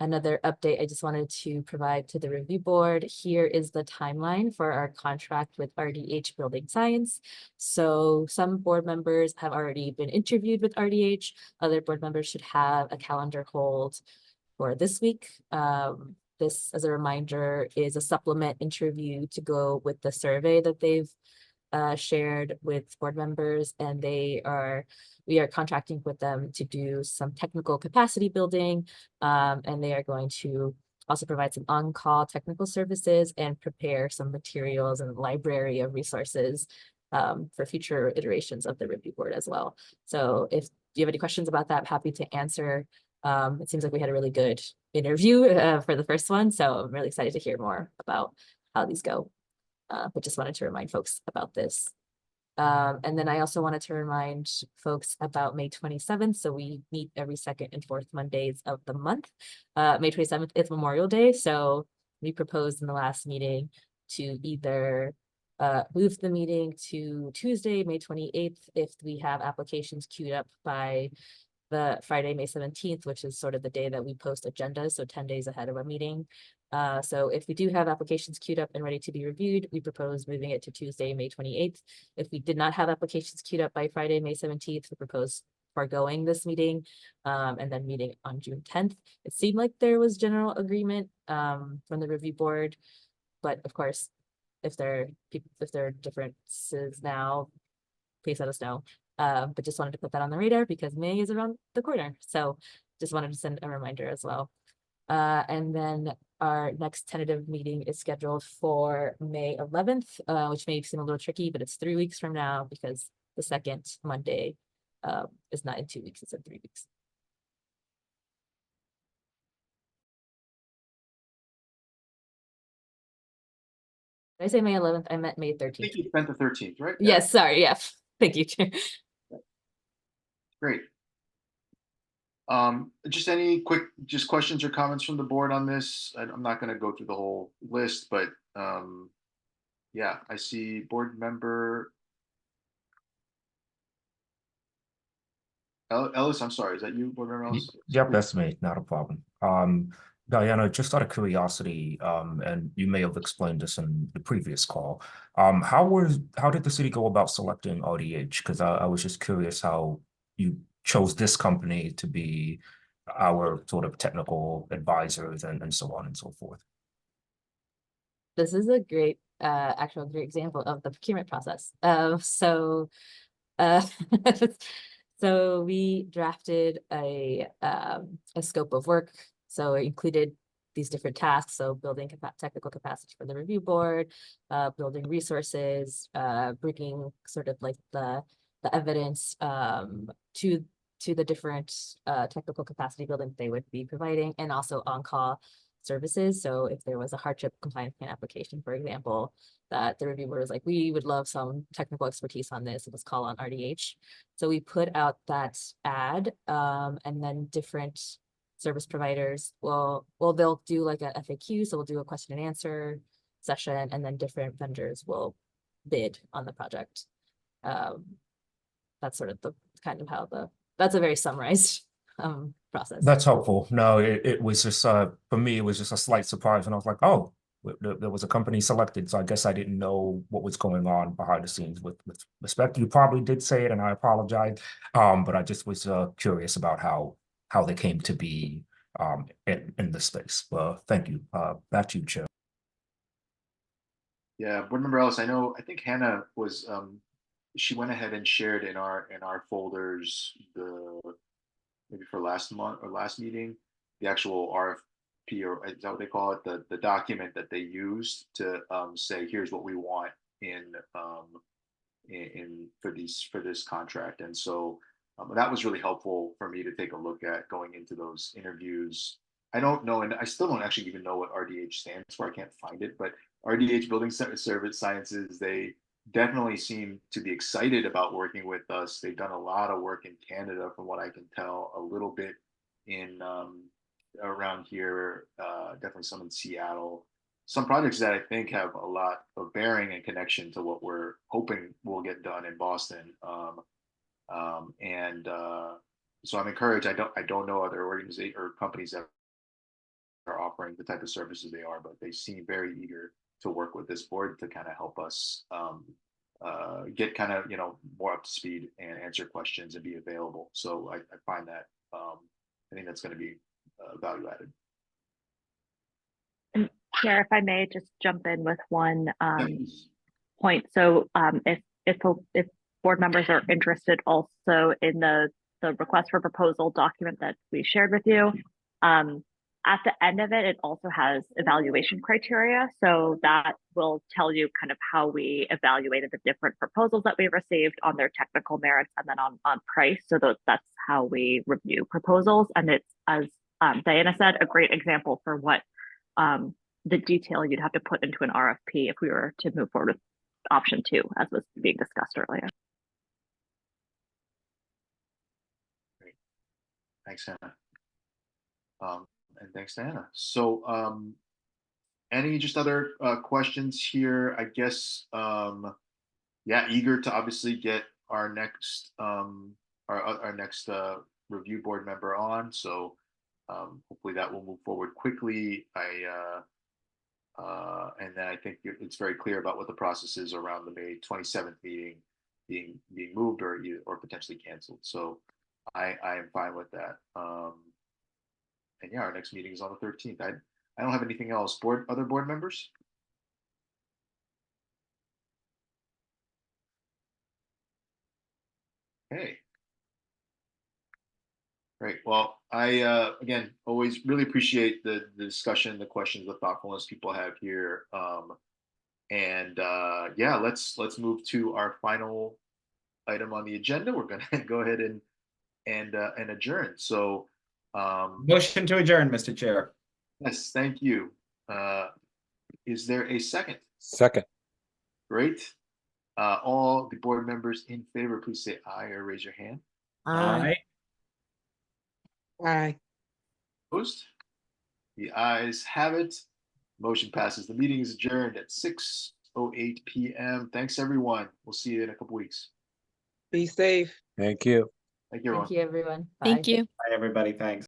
Another update I just wanted to provide to the review board. Here is the timeline for our contract with RDH Building Science. So some board members have already been interviewed with RDH. Other board members should have a calendar hold for this week. This, as a reminder, is a supplement interview to go with the survey that they've shared with board members, and we are contracting with them to do some technical capacity building, and they are going to also provide some on-call technical services and prepare some materials and library of resources for future iterations of the review board as well. So if you have any questions about that, I'm happy to answer. It seems like we had a really good interview for the first one, so I'm really excited to hear more about how these go. But just wanted to remind folks about this. And then I also wanted to remind folks about May 27th. So we meet every second and fourth Mondays of the month. May 27th is Memorial Day. So we proposed in the last meeting to either move the meeting to Tuesday, May 28th, if we have applications queued up by the Friday, May 17th, which is sort of the day that we post agendas, so 10 days ahead of our meeting. So if we do have applications queued up and ready to be reviewed, we propose moving it to Tuesday, May 28th. If we did not have applications queued up by Friday, May 17th, we propose foregoing this meeting and then meeting on June 10th. It seemed like there was general agreement from the review board, but of course, if there are differences now, please let us know. But just wanted to put that on the radar because May is around the corner. So just wanted to send a reminder as well. And then our next tentative meeting is scheduled for May 11th, which may seem a little tricky, but it's 3 weeks from now because the second Monday is not in 2 weeks, it's in 3 weeks. Did I say May 11th? I meant May 13th. I think you meant the 13th, right? Yes, sorry, yeah. Thank you, Chair. Great. Just any quick questions or comments from the board on this? I'm not going to go through the whole list, but yeah, I see board member Ellis. I'm sorry, is that you, board member Ellis? Yep, that's me, not a problem. Diana, just out of curiosity, and you may have explained this in the previous call, how did the city go about selecting RDH? Because I was just curious how you chose this company to be our sort of technical advisors and so on and so forth. This is a great, actual great example of the procurement process. So we drafted a scope of work. So it included these different tasks. So building technical capacity for the review board, building resources, bringing sort of like the evidence to the different technical capacity building they would be providing, and also on-call services. So if there was a hardship compliance plan application, for example, that the review board was like, we would love some technical expertise on this, let's call on RDH. So we put out that ad, and then different service providers they'll do like a FAQ, so we'll do a question and answer session, and then different vendors will bid on the project. That's sort of the kind of how that's a very summarized process. That's helpful. No, it was just for me, it was just a slight surprise, and I was like, oh, there was a company selected, so I guess I didn't know what was going on behind the scenes. With respect, you probably did say it, and I apologize. But I just was curious about how they came to be in the space. Thank you. Back to you, Chair. Yeah, board member Ellis, I think Hannah was she went ahead and shared in our folders maybe for last month or last meeting, the actual RFP, or is that what they call it? The document that they used to say, here's what we want in for this contract. And so that was really helpful for me to take a look at going into those interviews. I don't know, and I still don't actually even know what RDH stands for. I can't find it, but RDH Building Service Sciences, they definitely seem to be excited about working with us. They've done a lot of work in Canada, from what I can tell, a little bit in around here, definitely some in Seattle. Some projects that I think have a lot of bearing and connection to what we're hoping will get done in Boston. So I'm encouraged. I don't know other organizations or companies that are offering the type of services they are, but they seem very eager to work with this board to kind of help us get kind of more up to speed and answer questions and be available. So I find that I think that's going to be value added. And Chair, if I may just jump in with one point. So if board members are interested also in the request for proposal document that we shared with you, at the end of it, it also has evaluation criteria. So that will tell you kind of how we evaluated the different proposals that we received on their technical merits and then on price. So that's how we review proposals. And it's, as Diana said, a great example for what the detail you'd have to put into an RFP if we were to move forward with option 2, as was being discussed earlier. Great. Thanks, Hannah. And thanks, Diana. So any just other questions here? I guess, yeah, eager to obviously get our next our next review board member on. So hopefully that will move forward quickly. And then I think it's very clear about what the process is around the May 27th meeting being moved or potentially canceled. So I am fine with that. And yeah, our next meeting is on the 13th. I don't have anything else. Other board members? Okay. Great. Well, I again always really appreciate the discussion, the questions, the thoughtfulness people have here. Yeah, let's move to our final item on the agenda. We're gonna go ahead and adjourn. So Motion to adjourn, Mr. Chair. yes, thank you. Is there a second? Second. Great. All the board members in favor, please say aye or raise your hand. Aye. Aye. Opposed? The ayes have it. Motion passes. The meeting is adjourned at 6:08 p.m. Thanks, everyone. We'll see you in a couple weeks. Be safe. Thank you. Thank you, everyone. Thank you, everyone. Bye. Thank you. Bye, everybody. Thanks.